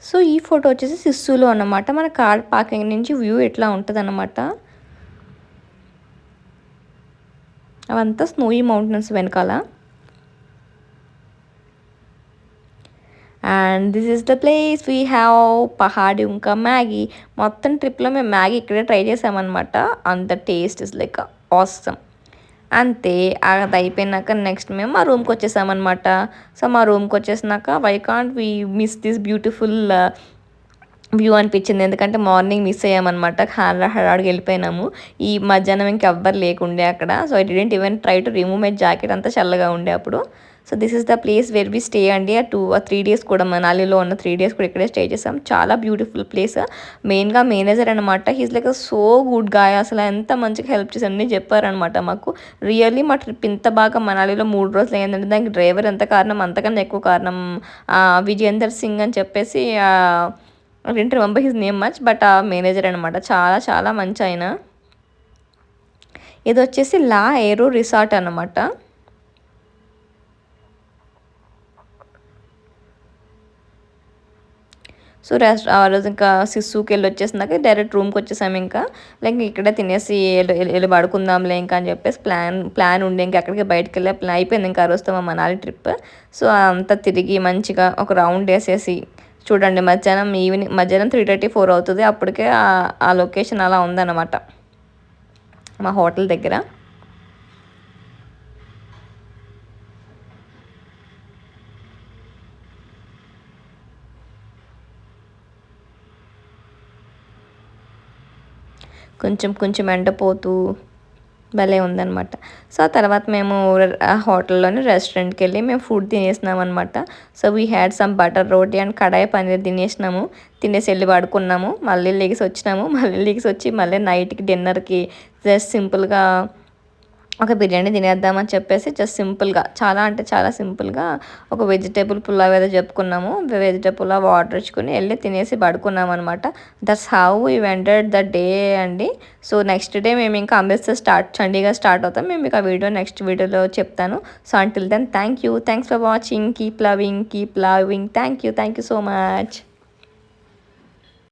సో ఈ ఫోటో వచ్చేసి సిస్సులో అన్నమాట. మన కార్ పార్కింగ్ నుంచి వ్యూ ఎట్లా ఉంటుంది అన్నమాట. అవంతా స్నోయి మౌంటైన్స్ వెనకాల. And this is the place we have Pahadi ఇంకా మ్యాగీ. మొత్తం ట్రిప్లో మేము మ్యాగీ ఇక్కడే ట్రై చేసామన్నమాట. అంత టేస్ట్ ఇస్ లైక్ ఆసమ్. అంతే అది అయిపోయినాక నెక్స్ట్ మేము మా రూమ్కి వచ్చేసామన్నమాట. సో మా రూమ్కి వచ్చేసినాక why can't we miss this beautiful view అనిపించింది. ఎందుకంటే మార్నింగ్ మిస్ అయ్యామన్నమాట, హడాడికి వెళ్ళిపోయినాము. ఈ మధ్యాహ్నం ఇంకెవ్వరు లేకుండే అక్కడ. So I didn't even try to remove my jacket, అంతా చల్లగా ఉండే అప్పుడు. So this is the place where we stay అండి. 3 days కూడా మనాలిలో ఉన్న 3 days కూడా ఇక్కడే స్టే చేసాం. చాలా బ్యూటిఫుల్ ప్లేస్. మెయిన్గా మేనేజర్ అనమాట, he's like so good guy. అసలు ఎంత మంచిగా హెల్ప్ చేసి అన్నీ చెప్పారనమాట మాకు. రియల్లీ మా ట్రిప్ ఇంత బాగా మనాలిలో 3 రోజులు అయ్యిందంటే దానికి డ్రైవర్ ఎంత కారణం, అంతకన్నా ఎక్కువ కారణం విజేందర్ సింగ్ అని చెప్పేసి, I don't remember his name much, but ఆ మేనేజర్ అనమాట. చాలా చాలా మంచి ఆయన. ఇది వచ్చేసి లా ఏరో రిసార్ట్ అనమాట. సో ఆ రోజు ఇంకా సిస్సుకి వెళ్ళి వచ్చేసినాక డైరెక్ట్ రూమ్కి వచ్చేసాము. ఇంకా లైక్ ఇక్కడే తినేసి వెళ్ళి పడుకుందాంలే ఇంకా అని చెప్పేసి ప్లాన్ ఉండే ఇంకా అక్కడికి బయటకు వెళ్ళే ప్లాన్ అయిపోయింది. ఇంకా ఆ రోజుతో మా మనాలి ట్రిప్. సో అంతా తిరిగి మంచిగా ఒక రౌండ్ వేసేసి చూడండి, మధ్యాహ్నం 3:34 అవుతుంది. అప్పటికే ఆ లొకేషన్ అలా ఉందన్నమాట మా హోటల్ దగ్గర. కొంచెం ఎండపోతూ భలే ఉందనమాట. సో ఆ తర్వాత మేము ఆ హోటల్లోని రెస్టారెంట్కి వెళ్ళి మేము ఫుడ్ తినేసినాం అనమాట. So we had some butter roti and kadai paneer తినేసినాము. తినేసి వెళ్ళి పడుకున్నాము. మళ్ళీ లెగిసి వచ్చి మళ్ళీ నైట్కి డిన్నర్కి జస్ట్ సింపుల్గా ఒక బిర్యానీ తినేద్దామని చెప్పేసి జస్ట్ సింపుల్గా, చాలా అంటే చాలా సింపుల్గా ఒక వెజిటేబుల్ పులావ్ ఏదో చెప్పుకున్నాము. వెజిటేబుల్ పులావ్ ఆర్డర్ ఇచ్చుకుని వెళ్ళి తినేసి పడుకున్నాం అనమాట. That's how we వెంటెడ్ the day అండి. సో నెక్స్ట్ డే మేము ఇంకా అమృత్సర్ చండీగఢ్ స్టార్ట్ అవుతాం. మేము మీకు ఆ వీడియో నెక్స్ట్ వీడియోలో చెప్తాను. So until then thanks for watching. Keep loving. Thank you so much.